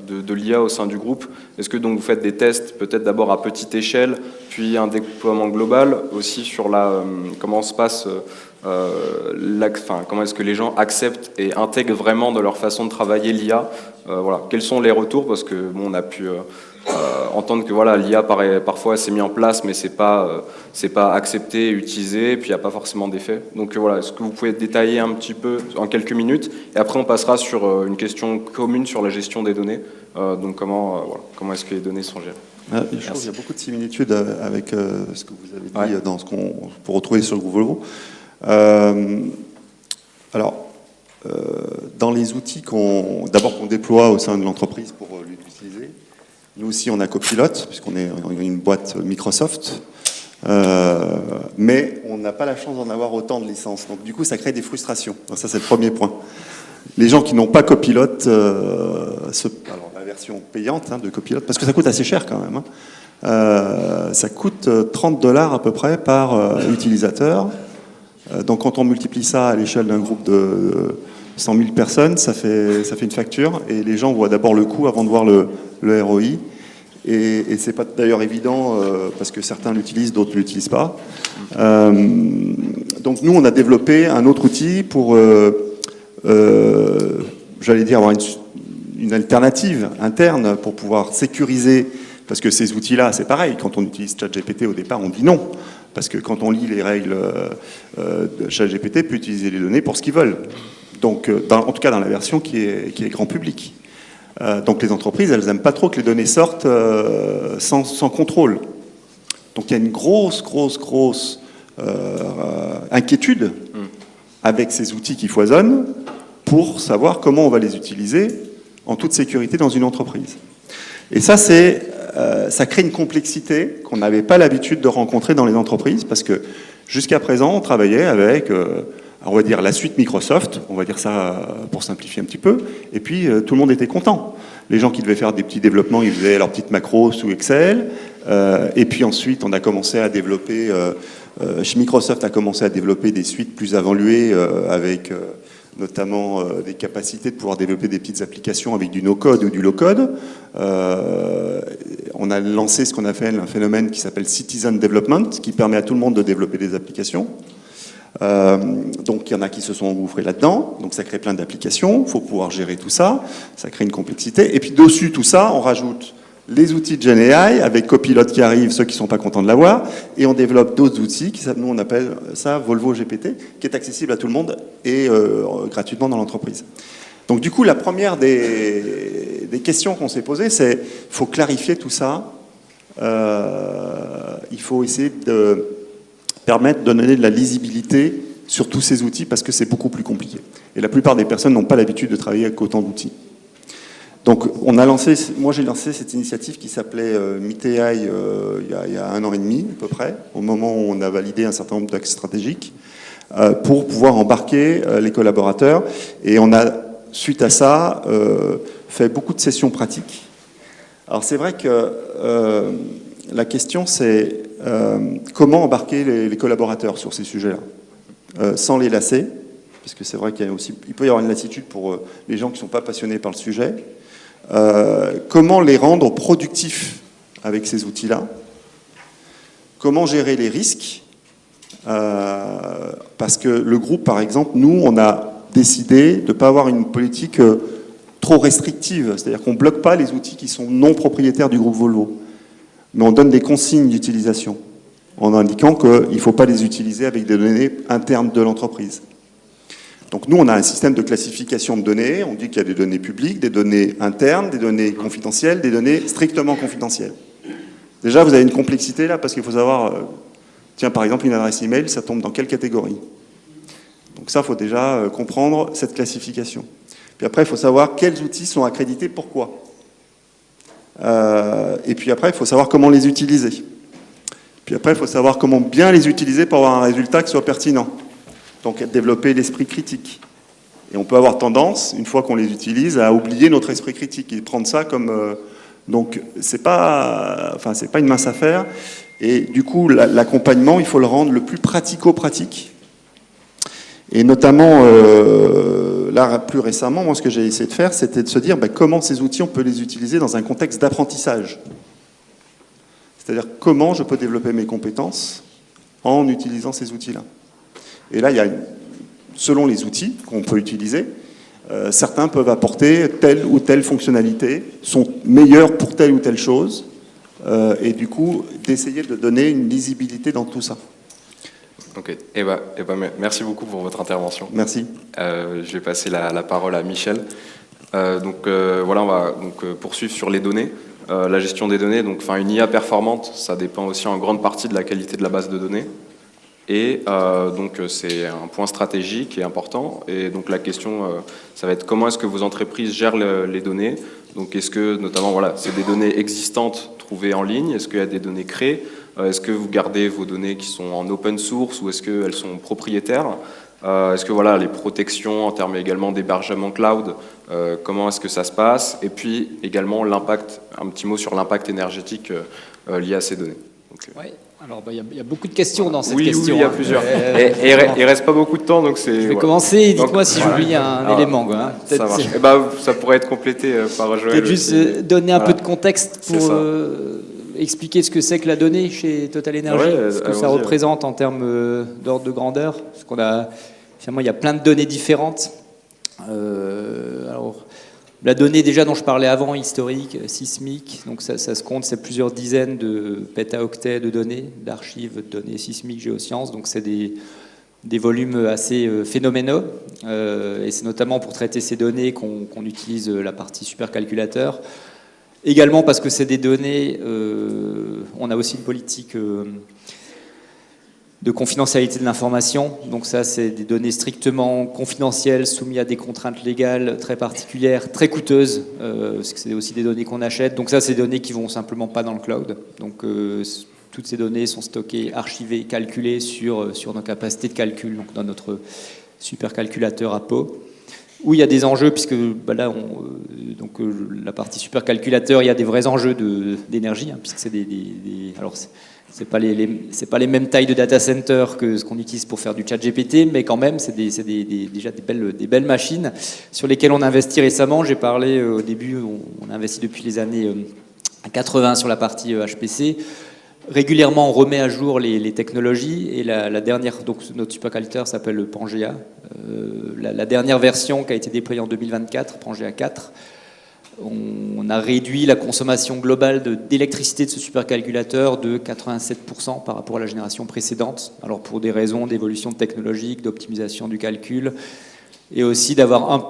de l'IA au sein du groupe. Est-ce que donc vous faites des tests peut-être d'abord à petite échelle, puis un déploiement global aussi sur comment se passe comment est-ce que les gens acceptent et intègrent vraiment de leur façon de travailler l'IA, voilà, quels sont les retours, parce que on a pu entendre que voilà, l'IA parfois s'est mis en place, mais c'est pas accepté, utilisé, et puis il n'y a pas forcément d'effet. Donc voilà, est-ce que vous pouvez détailler un petit peu en quelques minutes, et après on passera sur une question commune sur la gestion des données. Donc comment est-ce que les données sont gérées? Je trouve qu'il y a beaucoup de similitudes avec ce que vous avez dit dans ce qu'on peut retrouver sur le groupe Volvo. Dans les outils qu'on déploie au sein de l'entreprise pour l'utiliser, nous aussi on a Copilot, puisqu'on est une boîte Microsoft, mais on n'a pas la chance d'en avoir autant de licences. Donc du coup ça crée des frustrations. Donc, ça c'est le premier point. Les gens qui n'ont pas Copilot, alors la version payante de Copilot, parce que ça coûte assez cher quand même, ça coûte $30 à peu près par utilisateur. Donc quand on multiplie ça à l'échelle d'un groupe de 100 000 personnes, ça fait une facture, et les gens voient d'abord le coût avant de voir le ROI, et c'est pas d'ailleurs évident parce que certains l'utilisent, d'autres ne l'utilisent pas. Donc nous on a développé un autre outil pour j'allais dire avoir une alternative interne pour pouvoir sécuriser, parce que ces outils-là c'est pareil, quand on utilise ChatGPT au départ on dit non. Parce que quand on lit les règles, ChatGPT peut utiliser les données pour ce qu'ils veulent. Donc, en tout cas dans la version qui est grand public. Donc les entreprises, elles n'aiment pas trop que les données sortent sans contrôle. Donc il y a une grosse inquiétude avec ces outils qui foisonnent pour savoir comment on va les utiliser en toute sécurité dans une entreprise. Et ça, ça crée une complexité qu'on n'avait pas l'habitude de rencontrer dans les entreprises, parce que jusqu'à présent, on travaillait avec, on va dire, la suite Microsoft, on va dire ça pour simplifier un petit peu, et puis tout le monde était content. Les gens qui devaient faire des petits développements, ils faisaient leurs petites macros sous Excel, Et puis ensuite, on a commencé à développer, Microsoft a commencé à développer des suites plus évoluées avec notamment des capacités de pouvoir développer des petites applications avec du no-code ou du low-code. On a lancé ce qu'on appelle un phénomène qui s'appelle Citizen Development, qui permet à tout le monde de développer des applications. Donc il y en a qui se sont engouffrés là-dedans, donc ça crée plein d'applications, il faut pouvoir gérer tout ça, ça crée une complexité. Et puis dessus tout ça, on rajoute les outils de GenAI, avec Copilot qui arrive, ceux qui ne sont pas contents de l'avoir, et on développe d'autres outils, nous on appelle ça Volvo GPT, qui est accessible à tout le monde et gratuitement dans l'entreprise. Donc du coup, la première des questions qu'on s'est posées, c'est il faut clarifier tout ça, il faut essayer de permettre de donner de la lisibilité sur tous ces outils, parce que c'est beaucoup plus compliqué. Et la plupart des personnes n'ont pas l'habitude de travailler avec autant d'outils. Donc, moi j'ai lancé cette initiative qui s'appelait MeetAI il y a 1 an et demi à peu près, au moment où on a validé un certain nombre d'axes stratégiques, pour pouvoir embarquer les collaborateurs. Et on a, suite à ça, fait beaucoup de sessions pratiques. Alors c'est vrai que la question c'est comment embarquer les collaborateurs sur ces sujets-là, sans les lasser, parce que c'est vrai qu'il peut y avoir une lassitude pour les gens qui ne sont pas passionnés par le sujet. Comment les rendre productifs avec ces outils-là, comment gérer les risques, parce que le groupe, par exemple, nous, on a décidé de ne pas avoir une politique trop restrictive, c'est-à-dire qu'on ne bloque pas les outils qui sont non propriétaires du groupe Volvo, mais on donne des consignes d'utilisation, en indiquant qu'il ne faut pas les utiliser avec des données internes de l'entreprise. Donc nous, on a un système de classification de données. On dit qu'il y a des données publiques, des données internes, des données confidentielles, des données strictement confidentielles. Déjà, vous avez une complexité là, parce qu'il faut savoir, tiens, par exemple, une adresse email, ça tombe dans quelle catégorie? Donc ça, il faut déjà comprendre cette classification. Puis après, il faut savoir quels outils sont accrédités, pourquoi. Et puis après, il faut savoir comment les utiliser. Puis après, il faut savoir comment bien les utiliser pour avoir un résultat qui soit pertinent. Donc développer l'esprit critique. Et on peut avoir tendance, une fois qu'on les utilise, à oublier notre esprit critique et prendre ça comme... donc c'est pas une mince affaire. Et du coup, l'accompagnement, il faut le rendre le plus pratico-pratique. Et notamment, là, plus récemment, moi, ce que j'ai essayé de faire, c'était de se dire comment ces outils, on peut les utiliser dans un contexte d'apprentissage. C'est-à-dire comment je peux développer mes compétences en utilisant ces outils-là. Et là, il y a, selon les outils qu'on peut utiliser, certains peuvent apporter telle ou telle fonctionnalité, sont meilleurs pour telle ou telle chose, et du coup, d'essayer de donner une lisibilité dans tout ça. Ok. Merci beaucoup pour votre intervention. Merci. Je vais passer la parole à Michel. Voilà, on va poursuivre sur les données. La gestion des données, donc une IA performante, ça dépend aussi en grande partie de la qualité de la base de données. Et donc c'est un point stratégique et important. Et donc la question, ça va être comment est-ce que vos entreprises gèrent les données. Donc est-ce que notamment c'est des données existantes trouvées en ligne, est-ce qu'il y a des données créées, est-ce que vous gardez vos données qui sont en open source ou est-ce qu'elles sont propriétaires, est-ce que les protections en termes également d'hébergement cloud, comment est-ce que ça se passe, et puis également l'impact, un petit mot sur l'impact énergétique lié à ces données. Ouais. Alors, il y a beaucoup de questions dans cette question. Oui, il y a plusieurs. Et il reste pas beaucoup de temps, donc c'est... Je vais commencer, et dites-moi si j'oublie un élément. Ça marche. Ça pourrait être complété par Joël. Peut-être juste donner un peu de contexte pour expliquer ce que c'est que la donnée chez Total Energy, ce que ça représente en termes d'ordre de grandeur. Parce qu'on a, finalement, il y a plein de données différentes. Alors, la donnée déjà dont je parlais avant, historique, sismique, donc ça se compte, c'est plusieurs dizaines de pétaoctets de données, d'archives de données sismiques, géosciences, donc c'est des volumes assez phénoménaux, et c'est notamment pour traiter ces données qu'on utilise la partie supercalculateur. Également parce que c'est des données, on a aussi une politique de confidentialité de l'information. Donc ça, c'est des données strictement confidentielles, soumises à des contraintes légales très particulières, très coûteuses, parce que c'est aussi des données qu'on achète. Donc ça, c'est des données qui vont simplement pas dans le cloud. Donc toutes ces données sont stockées, archivées, calculées sur nos capacités de calcul, donc dans notre supercalculateur à Pau. où il y a des enjeux, puisque là, la partie supercalculateur, il y a des vrais enjeux d'énergie, hein, puisque c'est alors c'est pas les mêmes tailles de data center que ce qu'on utilise pour faire du chat GPT, mais quand même, c'est déjà des belles machines sur lesquelles on a investi récemment. J'ai parlé au début, on a investi depuis les années 80 sur la partie HPC. Régulièrement, on remet à jour les technologies, et la dernière, donc notre supercalculateur s'appelle le Pangea. La dernière version qui a été déployée en 2024, Pangea 4, on a réduit la consommation globale d'électricité de ce supercalculateur de 87% par rapport à la génération précédente. Alors pour des raisons d'évolution technologique, d'optimisation du calcul, et aussi d'avoir une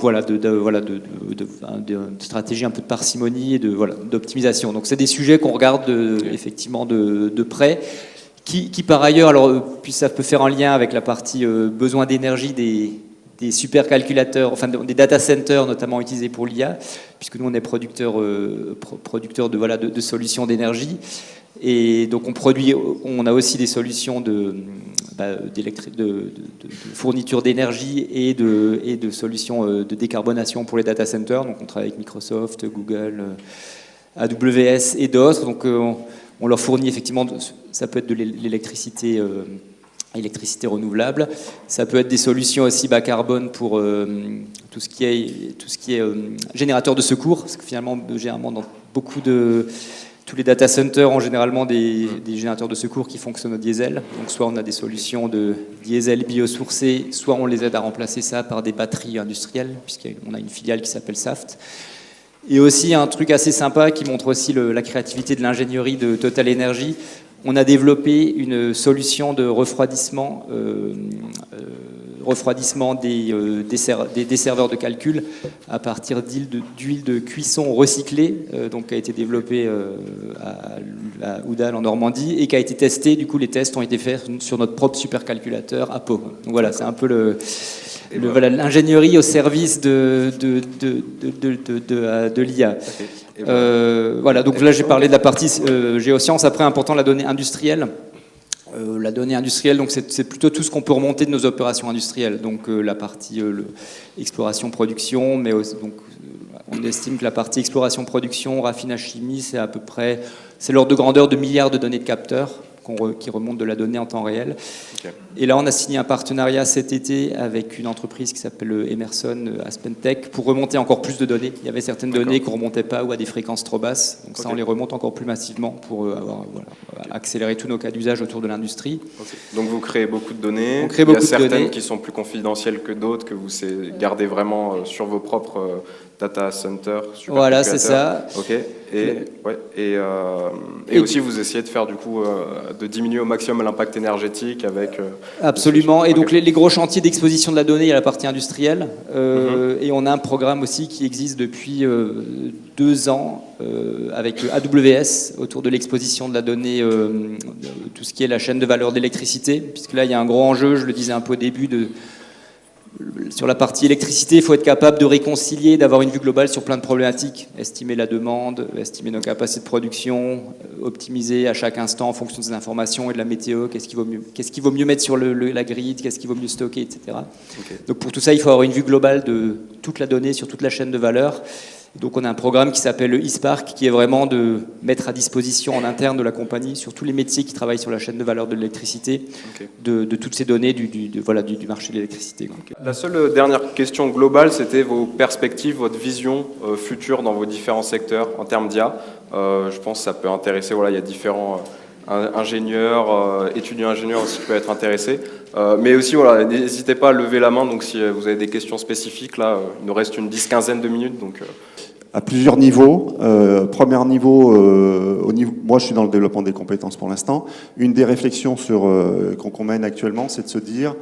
stratégie un peu de parcimonie et d'optimisation. Donc c'est des sujets qu'on regarde effectivement de près, qui par ailleurs, alors puis ça peut faire un lien avec la partie besoin d'énergie des supercalculateurs, enfin des data centers notamment utilisés pour l'IA, puisque nous on est producteur de solutions d'énergie, et donc on a aussi des solutions de fourniture d'énergie et de solutions de décarbonation pour les data centers. Donc on travaille avec Microsoft, Google, AWS et d'autres. Donc on leur fournit effectivement, ça peut être de l'électricité renouvelable, ça peut être des solutions aussi bas carbone pour tout ce qui est générateur de secours, parce que finalement dans tous les data centers ont généralement des générateurs de secours qui fonctionnent au diesel. Donc soit on a des solutions de diesel biosourcé, soit on les aide à remplacer ça par des batteries industrielles, puisqu'on a une filiale qui s'appelle Saft. Et aussi un truc assez sympa qui montre aussi la créativité de l'ingénierie de Total Energy. On a développé une solution de refroidissement des serveurs de calcul à partir d'huile de cuisson recyclée, donc qui a été développée à Oudal en Normandie, et qui a été testée. Du coup, les tests ont été faits sur notre propre supercalculateur à Pau. Donc voilà, c'est un peu l'ingénierie au service de l'IA. Voilà, donc là j'ai parlé de la partie géosciences. Après, important, la donnée industrielle. La donnée industrielle, donc c'est plutôt tout ce qu'on peut remonter de nos opérations industrielles. Donc la partie exploration-production, mais aussi, donc on estime que la partie exploration-production, raffinage chimie, c'est l'ordre de grandeur de milliards de données de capteurs qui remontent de la donnée en temps réel. Okay. Et là, on a signé un partenariat cet été avec une entreprise qui s'appelle Emerson AspenTech pour remonter encore plus de données. Il y avait certaines données qu'on ne remontait pas ou à des fréquences trop basses. Donc ça, on les remonte encore plus massivement pour accélérer tous nos cas d'usage autour de l'industrie. Okay. Donc vous créez beaucoup de données. Il y a certaines qui sont plus confidentielles que d'autres, que vous gardez vraiment sur vos propres data centers. Voilà, c'est ça. Ok. Et aussi, vous essayez de faire du coup de diminuer au maximum l'impact énergétique avec... Absolument. Et donc les gros chantiers d'exposition de la donnée, il y a la partie industrielle. Et on a un programme aussi qui existe depuis 2 ans avec AWS autour de l'exposition de la donnée, tout ce qui est la chaîne de valeur d'électricité. Puisque là, il y a un gros enjeu, je le disais un peu au début, sur la partie électricité, il faut être capable de réconcilier, d'avoir une vue globale sur plein de problématiques. Estimer la demande, estimer nos capacités de production, optimiser à chaque instant en fonction des informations et de la météo, qu'est-ce qu'il vaut mieux mettre sur la grid, qu'est-ce qu'il vaut mieux stocker, etc. Okay. Donc pour tout ça, il faut avoir une vue globale de toute la donnée sur toute la chaîne de valeur. Donc on a un programme qui s'appelle le eSpark, qui est vraiment de mettre à disposition en interne de la compagnie, sur tous les métiers qui travaillent sur la chaîne de valeur de l'électricité, okay, de toutes ces données du marché de l'électricité. Okay. La seule dernière question globale, c'était vos perspectives, votre vision future dans vos différents secteurs en termes d'IA. Je pense que ça peut intéresser, il y a différents ingénieurs, étudiants ingénieurs aussi qui peuvent être intéressés. Mais aussi, n'hésitez pas à lever la main, donc si vous avez des questions spécifiques, là, il nous reste une 10-15 de minutes. Donc, à plusieurs niveaux. Premier niveau, moi je suis dans le développement des compétences pour l'instant. Une des réflexions qu'on mène actuellement, c'est de se dire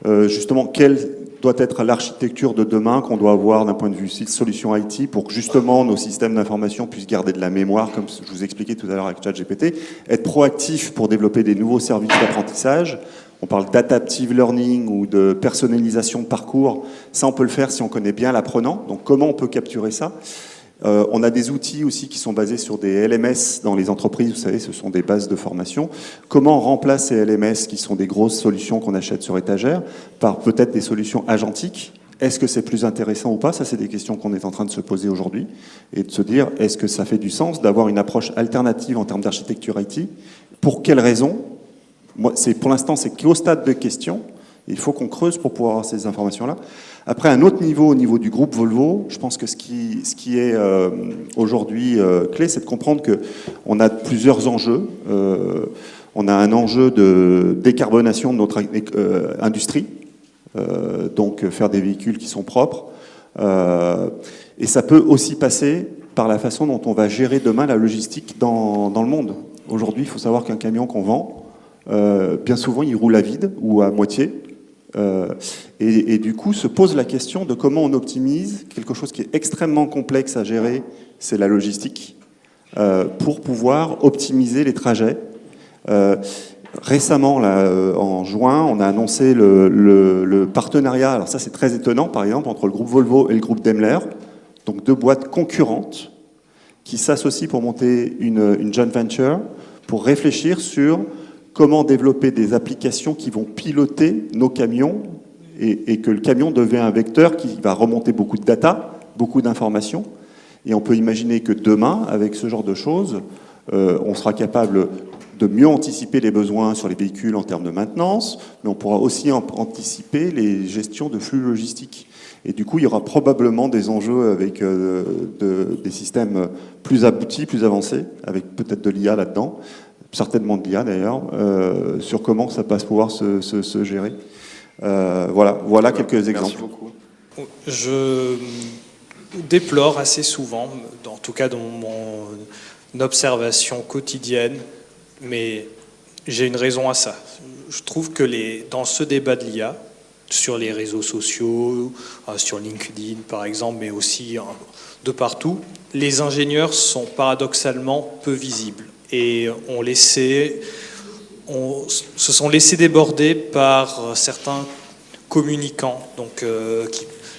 justement quelle doit être l'architecture de demain qu'on doit avoir d'un point de vue solution IT pour que justement nos systèmes d'information puissent garder de la mémoire, comme je vous expliquais tout à l'heure avec ChatGPT, être proactif pour développer des nouveaux services d'apprentissage. On parle d'adaptive learning ou de personnalisation de parcours. Ça, on peut le faire si on connaît bien l'apprenant. Donc, comment on peut capturer ça ? On a des outils aussi qui sont basés sur des LMS dans les entreprises. Vous savez, ce sont des bases de formation. Comment on remplace ces LMS, qui sont des grosses solutions qu'on achète sur étagère, par peut-être des solutions agentiques Est-ce que c'est plus intéressant ou pas? Ça, c'est des questions qu'on est en train de se poser aujourd'hui et de se dire, est-ce que ça fait du sens d'avoir une approche alternative en termes d'architecture IT? Pour quelles raisons? Moi, pour l'instant, c'est qu'au stade de questions. Il faut qu'on creuse pour pouvoir avoir ces informations-là. Après, un autre niveau, au niveau du groupe Volvo, je pense que ce qui est aujourd'hui clé, c'est de comprendre qu'on a plusieurs enjeux. On a un enjeu de décarbonation de notre industrie, donc faire des véhicules qui sont propres. Et ça peut aussi passer par la façon dont on va gérer demain la logistique dans le monde. Aujourd'hui, il faut savoir qu'un camion qu'on vend, bien souvent, il roule à vide ou à moitié. Et du coup, se pose la question de comment on optimise quelque chose qui est extrêmement complexe à gérer, c'est la logistique, pour pouvoir optimiser les trajets. Récemment, là, en juin, on a annoncé le partenariat, alors ça c'est très étonnant, par exemple, entre le groupe Volvo et le groupe Daimler, donc deux boîtes concurrentes qui s'associent pour monter une joint venture, pour réfléchir sur comment développer des applications qui vont piloter nos camions et que le camion devient un vecteur qui va remonter beaucoup de data, beaucoup d'informations. Et on peut imaginer que demain, avec ce genre de choses, on sera capable de mieux anticiper les besoins sur les véhicules en termes de maintenance, mais on pourra aussi anticiper les gestions de flux logistiques. Et du coup, il y aura probablement des enjeux avec des systèmes plus aboutis, plus avancés, avec peut-être de l'IA là-dedans, certainement de l'IA d'ailleurs, sur comment ça va pouvoir se gérer. Voilà quelques exemples. Merci beaucoup. Je déplore assez souvent, en tout cas dans mon observation quotidienne, mais j'ai une raison à ça. Je trouve que dans ce débat de l'IA, sur les réseaux sociaux, sur LinkedIn par exemple, mais aussi de partout, les ingénieurs sont paradoxalement peu visibles. Et se sont laissés déborder par certains communicants donc,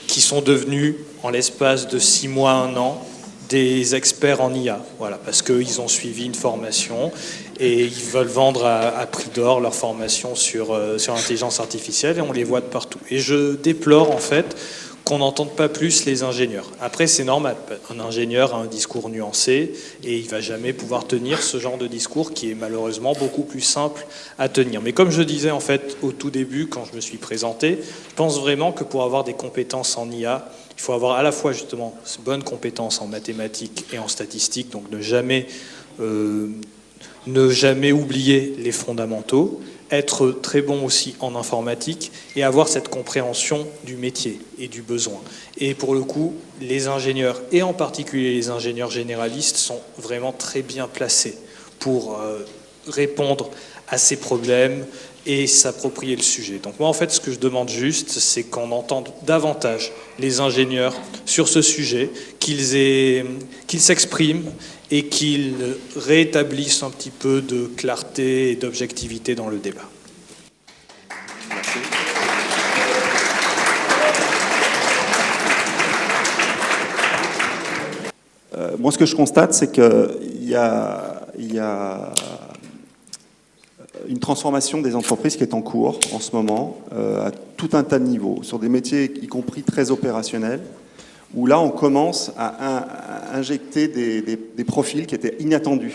qui sont devenus, en l'espace de 6 mois, 1 an, des experts en IA. Voilà, parce qu'ils ont suivi une formation et ils veulent vendre à prix d'or leur formation sur l'intelligence artificielle et on les voit de partout. Et je déplore en fait qu'on n'entende pas plus les ingénieurs. Après, c'est normal. Un ingénieur a un discours nuancé et il ne va jamais pouvoir tenir ce genre de discours qui est malheureusement beaucoup plus simple à tenir. Mais comme je disais en fait au tout début, quand je me suis présenté, je pense vraiment que pour avoir des compétences en IA, il faut avoir à la fois justement de bonnes compétences en mathématiques et en statistiques, donc ne jamais oublier les fondamentaux, être très bon aussi en informatique et avoir cette compréhension du métier et du besoin. Et pour le coup, les ingénieurs, et en particulier les ingénieurs généralistes, sont vraiment très bien placés pour répondre à ces problèmes et s'approprier le sujet. Donc moi, en fait, ce que je demande juste, c'est qu'on entende davantage les ingénieurs sur ce sujet, qu'ils s'expriment et qu'ils rétablissent un petit peu de clarté et d'objectivité dans le débat. Merci. Moi, ce que je constate, c'est qu'il y a une transformation des entreprises qui est en cours en ce moment, à tout un tas de niveaux, sur des métiers y compris très opérationnels, où là on commence à injecter des profils qui étaient inattendus,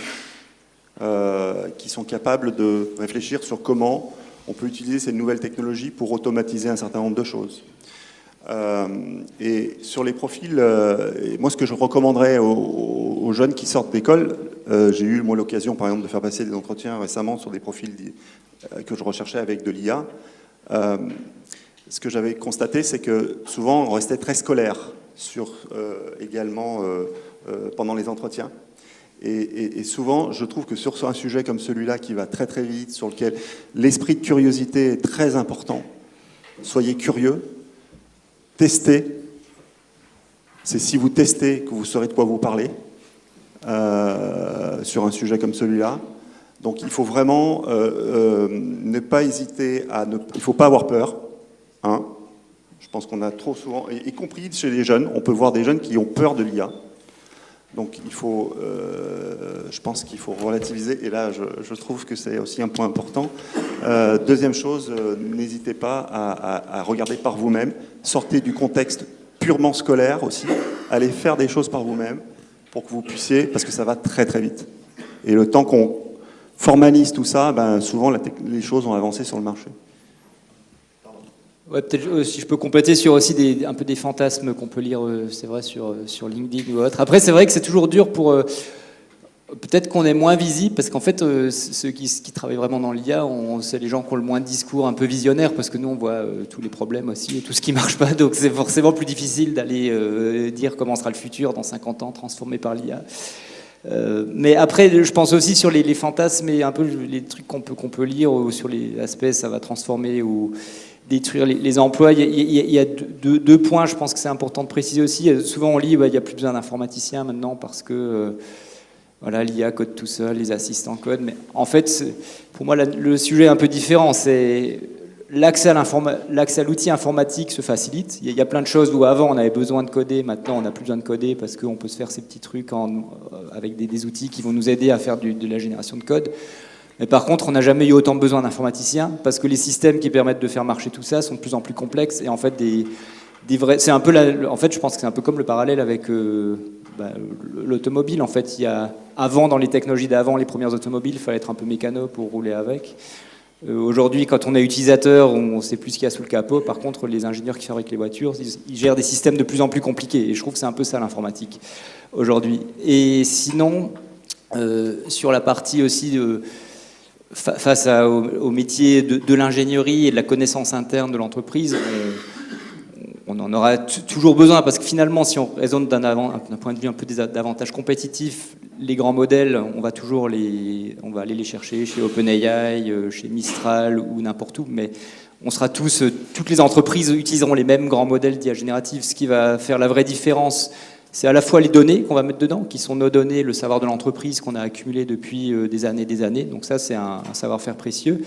qui sont capables de réfléchir sur comment on peut utiliser ces nouvelles technologies pour automatiser un certain nombre de choses. Et sur les profils, moi ce que je recommanderais aux jeunes qui sortent d'école, j'ai eu moi l'occasion par exemple de faire passer des entretiens récemment sur des profils que je recherchais avec de l'IA. Ce que j'avais constaté, c'est que souvent on restait très scolaire également pendant les entretiens. Et souvent, je trouve que sur un sujet comme celui-là qui va très très vite, sur lequel l'esprit de curiosité est très important, soyez curieux. Testez. C'est si vous testez que vous saurez de quoi vous parler sur un sujet comme celui-là. Donc il faut vraiment ne pas hésiter il ne faut pas avoir peur. Hein. Je pense qu'on a trop souvent, y compris chez les jeunes, on peut voir des jeunes qui ont peur de l'IA. Donc je pense qu'il faut relativiser, et là je trouve que c'est aussi un point important. Deuxième chose, n'hésitez pas à regarder par vous-même, sortez du contexte purement scolaire aussi, allez faire des choses par vous-même pour que vous puissiez, parce que ça va très très vite. Et le temps qu'on formalise tout ça, souvent les choses ont avancé sur le marché. Ouais, peut-être si je peux compléter sur aussi un peu des fantasmes qu'on peut lire, c'est vrai, sur LinkedIn ou autre. Après, c'est vrai que c'est toujours dur pour... peut-être qu'on est moins visible, parce qu'en fait, ceux qui travaillent vraiment dans l'IA, c'est les gens qui ont le moins de discours un peu visionnaires, parce que nous, on voit tous les problèmes aussi, et tout ce qui ne marche pas, donc c'est forcément plus difficile d'aller dire comment sera le futur dans 50 ans, transformé par l'IA. Mais après, je pense aussi sur les fantasmes et un peu les trucs qu'on peut lire, ou sur les aspects, ça va transformer ou détruire les emplois. Il y a deux points, je pense que c'est important de préciser aussi. Souvent on lit, il n'y a plus besoin d'informaticiens maintenant parce que voilà, l'IA code tout seul, les assistants codent. Mais en fait, pour moi, le sujet est un peu différent. C'est l'accès à l'outil informatique se facilite. Il y a plein de choses où avant on avait besoin de coder, maintenant on n'a plus besoin de coder parce qu'on peut se faire ces petits trucs avec des outils qui vont nous aider à faire de la génération de code. Mais par contre, on n'a jamais eu autant besoin d'informaticiens parce que les systèmes qui permettent de faire marcher tout ça sont de plus en plus complexes et en fait c'est un peu en fait, je pense que c'est un peu comme le parallèle avec l'automobile. En fait, avant, dans les technologies d'avant, les premières automobiles, il fallait être un peu mécano pour rouler avec. Aujourd'hui, quand on est utilisateur, on ne sait plus ce qu'il y a sous le capot. Par contre, les ingénieurs qui fabriquent les voitures, ils gèrent des systèmes de plus en plus compliqués. Et je trouve que c'est un peu ça l'informatique aujourd'hui. Et sinon, sur la partie aussi face au métier de l'ingénierie et de la connaissance interne de l'entreprise, on en aura toujours besoin parce que finalement, si on raisonne d'un point de vue un peu davantage compétitif, les grands modèles, on va aller les chercher chez OpenAI, chez Mistral ou n'importe où, mais on sera toutes les entreprises utiliseront les mêmes grands modèles d'IA générative. Ce qui va faire la vraie différence, c'est à la fois les données qu'on va mettre dedans, qui sont nos données, le savoir de l'entreprise qu'on a accumulé depuis des années. Donc ça, c'est un savoir-faire précieux.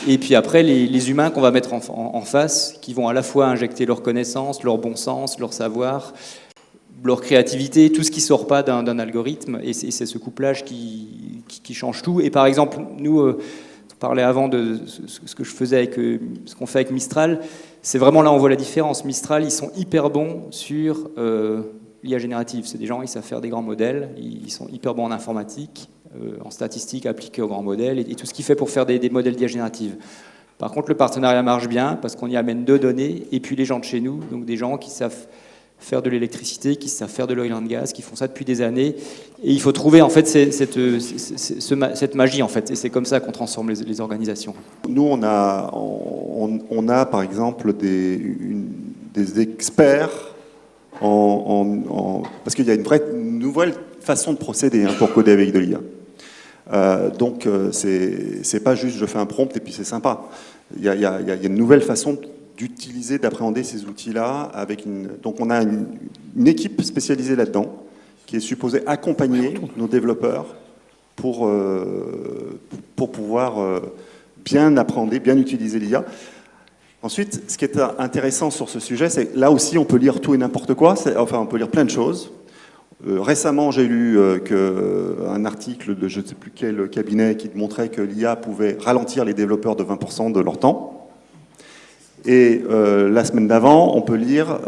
Et puis après, les humains qu'on va mettre en face, qui vont à la fois injecter leur connaissance, leur bon sens, leur savoir, leur créativité, tout ce qui ne sort pas d'un algorithme. Et c'est ce couplage qui change tout. Et par exemple, nous, on parlait avant de ce que je faisais ce qu'on fait avec Mistral. C'est vraiment là où on voit la différence. Mistral, ils sont hyper bons sur l'IA générative. C'est des gens, ils savent faire des grands modèles, ils sont hyper bons en informatique, en statistique appliquée aux grands modèles, et tout ce qu'il fait pour faire des modèles d'IA générative. Par contre, le partenariat marche bien parce qu'on y amène 2 données, et puis les gens de chez nous, donc des gens qui savent faire de l'électricité, qui savent faire de l'oil and gas, qui font ça depuis des années. Et il faut trouver en fait cette magie en fait, et c'est comme ça qu'on transforme les organisations. Nous, on a par exemple des experts parce qu'il y a une nouvelle façon de procéder pour coder avec de l'IA. Donc c'est pas juste je fais un prompt et puis c'est sympa. Il y a une nouvelle façon d'utiliser, d'appréhender ces outils-là. Donc on a une équipe spécialisée là-dedans qui est supposée accompagner nos développeurs pour pouvoir bien appréhender, bien utiliser l'IA. Ensuite, ce qui est intéressant sur ce sujet, c'est que là aussi on peut lire tout et n'importe quoi, on peut lire plein de choses. Récemment, j'ai lu un article de je ne sais plus quel cabinet qui montrait que l'IA pouvait ralentir les développeurs de 20% de leur temps. Et la semaine d'avant, on peut lire,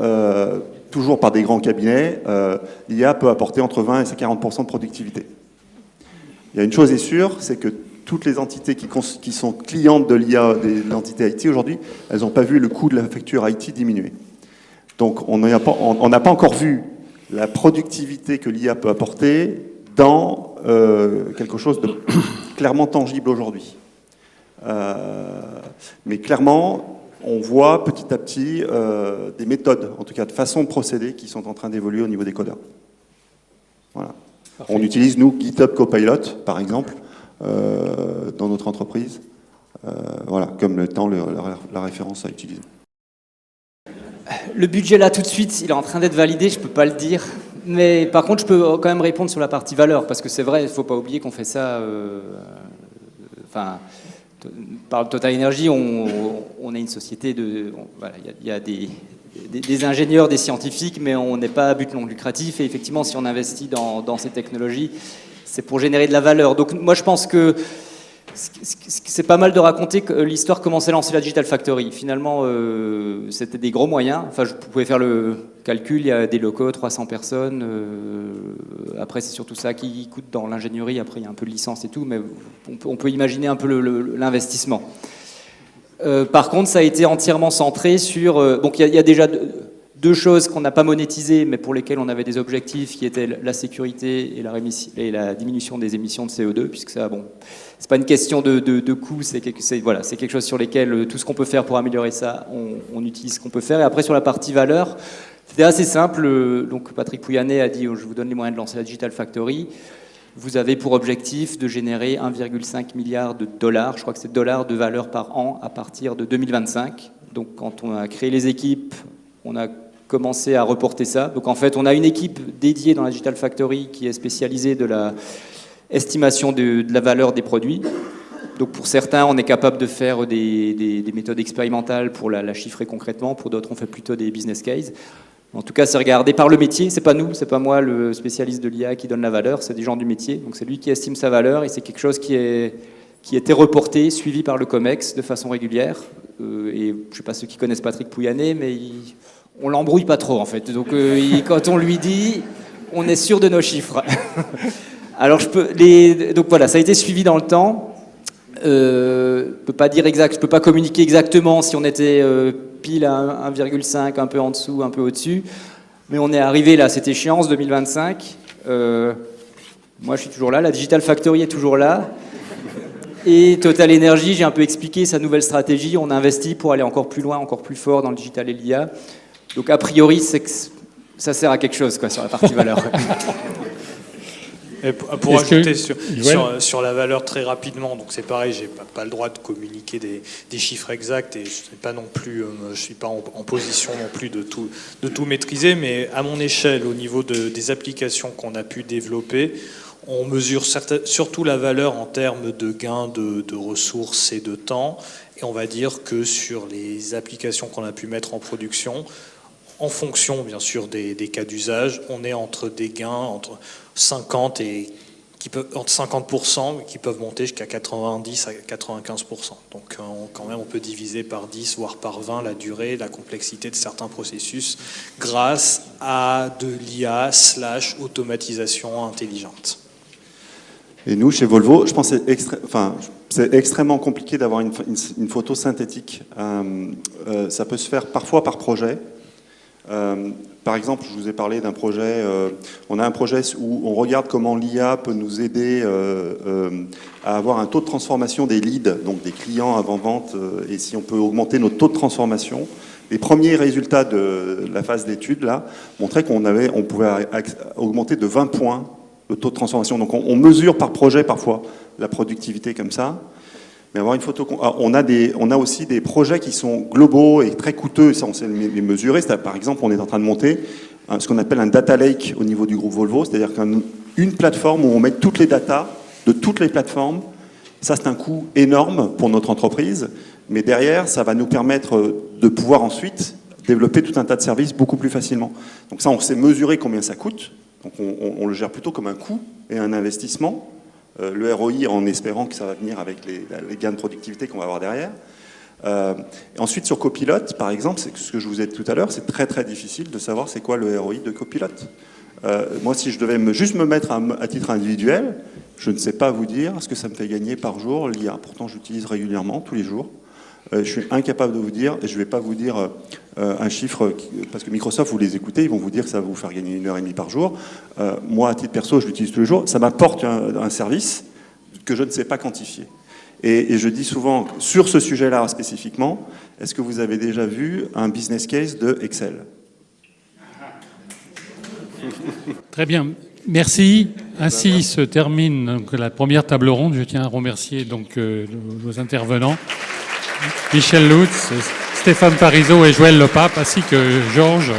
toujours par des grands cabinets, l'IA peut apporter entre 20 et 40% de productivité. Il y a une chose est sûre, c'est que toutes les entités qui sont clientes de l'IA, de l'entité IT aujourd'hui, elles n'ont pas vu le coût de la facture IT diminuer. Donc on n'a pas encore vu la productivité que l'IA peut apporter dans quelque chose de clairement tangible aujourd'hui. Mais clairement, on voit petit à petit des méthodes, en tout cas de façon de procéder, qui sont en train d'évoluer au niveau des codeurs. Voilà. On utilise, nous, GitHub Copilot, par exemple, dans notre entreprise, voilà, comme étant la référence à utiliser. Le budget là tout de suite, il est en train d'être validé, je ne peux pas le dire. Mais par contre, je peux quand même répondre sur la partie valeur, parce que c'est vrai, il ne faut pas oublier qu'on fait ça. Par Total Energy, on est une société de. Voilà, il y a des ingénieurs, des scientifiques, mais on n'est pas à but non lucratif. Et effectivement, si on investit dans ces technologies, c'est pour générer de la valeur. Donc moi, je pense que c'est pas mal de raconter l'histoire, comment s'est lancée la Digital Factory. Finalement, c'était des gros moyens. Enfin, vous pouvez faire le calcul, il y a des locaux, 300 personnes. Après, c'est surtout ça qui coûte dans l'ingénierie. Après, il y a un peu de licence et tout, mais on peut imaginer un peu l'investissement. Par contre, ça a été entièrement centré sur... donc, il y a déjà deux choses qu'on n'a pas monétisées, mais pour lesquelles on avait des objectifs, qui étaient la sécurité et la diminution des émissions de CO2, puisque ça, bon, c'est pas une question de coût, c'est quelque chose sur lesquels tout ce qu'on peut faire pour améliorer ça, on utilise ce qu'on peut faire. Et après, sur la partie valeur, c'était assez simple. Donc, Patrick Pouyanné a dit, je vous donne les moyens de lancer la Digital Factory. Vous avez pour objectif de générer 1,5 milliard de dollars, je crois que c'est dollars de valeur par an à partir de 2025. Donc, quand on a créé les équipes, on a commencé à reporter ça. Donc en fait, on a une équipe dédiée dans la Digital Factory qui est spécialisée de la estimation de la valeur des produits. Donc pour certains, on est capable de faire des méthodes expérimentales pour la chiffrer concrètement. Pour d'autres, on fait plutôt des business cases. En tout cas, c'est regardé par le métier. C'est pas nous, c'est pas moi, le spécialiste de l'IA qui donne la valeur. C'est des gens du métier. Donc c'est lui qui estime sa valeur et c'est quelque chose qui était reporté, suivi par le COMEX de façon régulière. Et je sais pas ceux qui connaissent Patrick Pouyanné, mais on l'embrouille pas trop en fait. Donc quand on lui dit, on est sûr de nos chiffres. Alors donc voilà, ça a été suivi dans le temps. Je peux pas dire exact, je peux pas communiquer exactement si on était pile à 1,5, un peu en dessous, un peu au-dessus. Mais on est arrivé là, cette échéance 2025. Moi, je suis toujours là. La Digital Factory est toujours là. Et Total Energy, j'ai un peu expliqué sa nouvelle stratégie. On investit pour aller encore plus loin, encore plus fort dans le digital et l'IA. Donc, a priori, c'est que ça sert à quelque chose, quoi, sur la partie valeur. Et pour ajouter sur la valeur très rapidement, donc c'est pareil, j'ai pas le droit de communiquer des chiffres exacts et je suis pas non plus, je suis pas en position non plus de tout maîtriser, mais à mon échelle, au niveau des applications qu'on a pu développer, on mesure surtout la valeur en termes de gains de ressources et de temps, et on va dire que sur les applications qu'on a pu mettre en production, en fonction, bien sûr, des cas d'usage, on est entre des gains entre 50 et entre 50%, qui peuvent monter jusqu'à 90 à 95%. Donc, quand même, on peut diviser par 10, voire par 20 la durée, la complexité de certains processus grâce à de l'IA / automatisation intelligente. Et nous, chez Volvo, je pense que c'est extrêmement compliqué d'avoir une photo synthétique. Ça peut se faire parfois par projet. Par exemple, je vous ai parlé d'un projet, on a un projet où on regarde comment l'IA peut nous aider à avoir un taux de transformation des leads, donc des clients avant-vente, et si on peut augmenter notre taux de transformation. Les premiers résultats de la phase d'étude là, montraient on pouvait augmenter de 20 points le taux de transformation. Donc on mesure par projet parfois la productivité comme ça. Mais avoir une photo, on a aussi des projets qui sont globaux et très coûteux, et ça on sait les mesurer. Par exemple, on est en train de monter ce qu'on appelle un data lake au niveau du groupe Volvo, c'est-à-dire qu'une plateforme où on met toutes les datas de toutes les plateformes. Ça, c'est un coût énorme pour notre entreprise, mais derrière, ça va nous permettre de pouvoir ensuite développer tout un tas de services beaucoup plus facilement. Donc ça, on sait mesurer combien ça coûte, donc on le gère plutôt comme un coût et un investissement. Le ROI en espérant que ça va venir avec les gains de productivité qu'on va avoir derrière. Ensuite, sur Copilot, par exemple, c'est ce que je vous ai dit tout à l'heure, c'est très très difficile de savoir c'est quoi le ROI de Copilot. Moi, si je devais juste me mettre à titre individuel, je ne sais pas vous dire ce que ça me fait gagner par jour l'IA. Pourtant, j'utilise régulièrement, tous les jours. Je suis incapable de vous dire, et je ne vais pas vous dire un chiffre, parce que Microsoft, vous les écoutez, ils vont vous dire que ça va vous faire gagner 1h30 par jour. Moi, à titre perso, je l'utilise tous les jours. Ça m'apporte un service que je ne sais pas quantifier. Et je dis souvent, sur ce sujet-là spécifiquement, est-ce que vous avez déjà vu un business case de Excel ? Très bien. Merci. Ainsi se termine donc la première table ronde. Je tiens à remercier donc nos intervenants. Michel Lutz, Stéphane Parisot et Joël Lepape, ainsi que Georges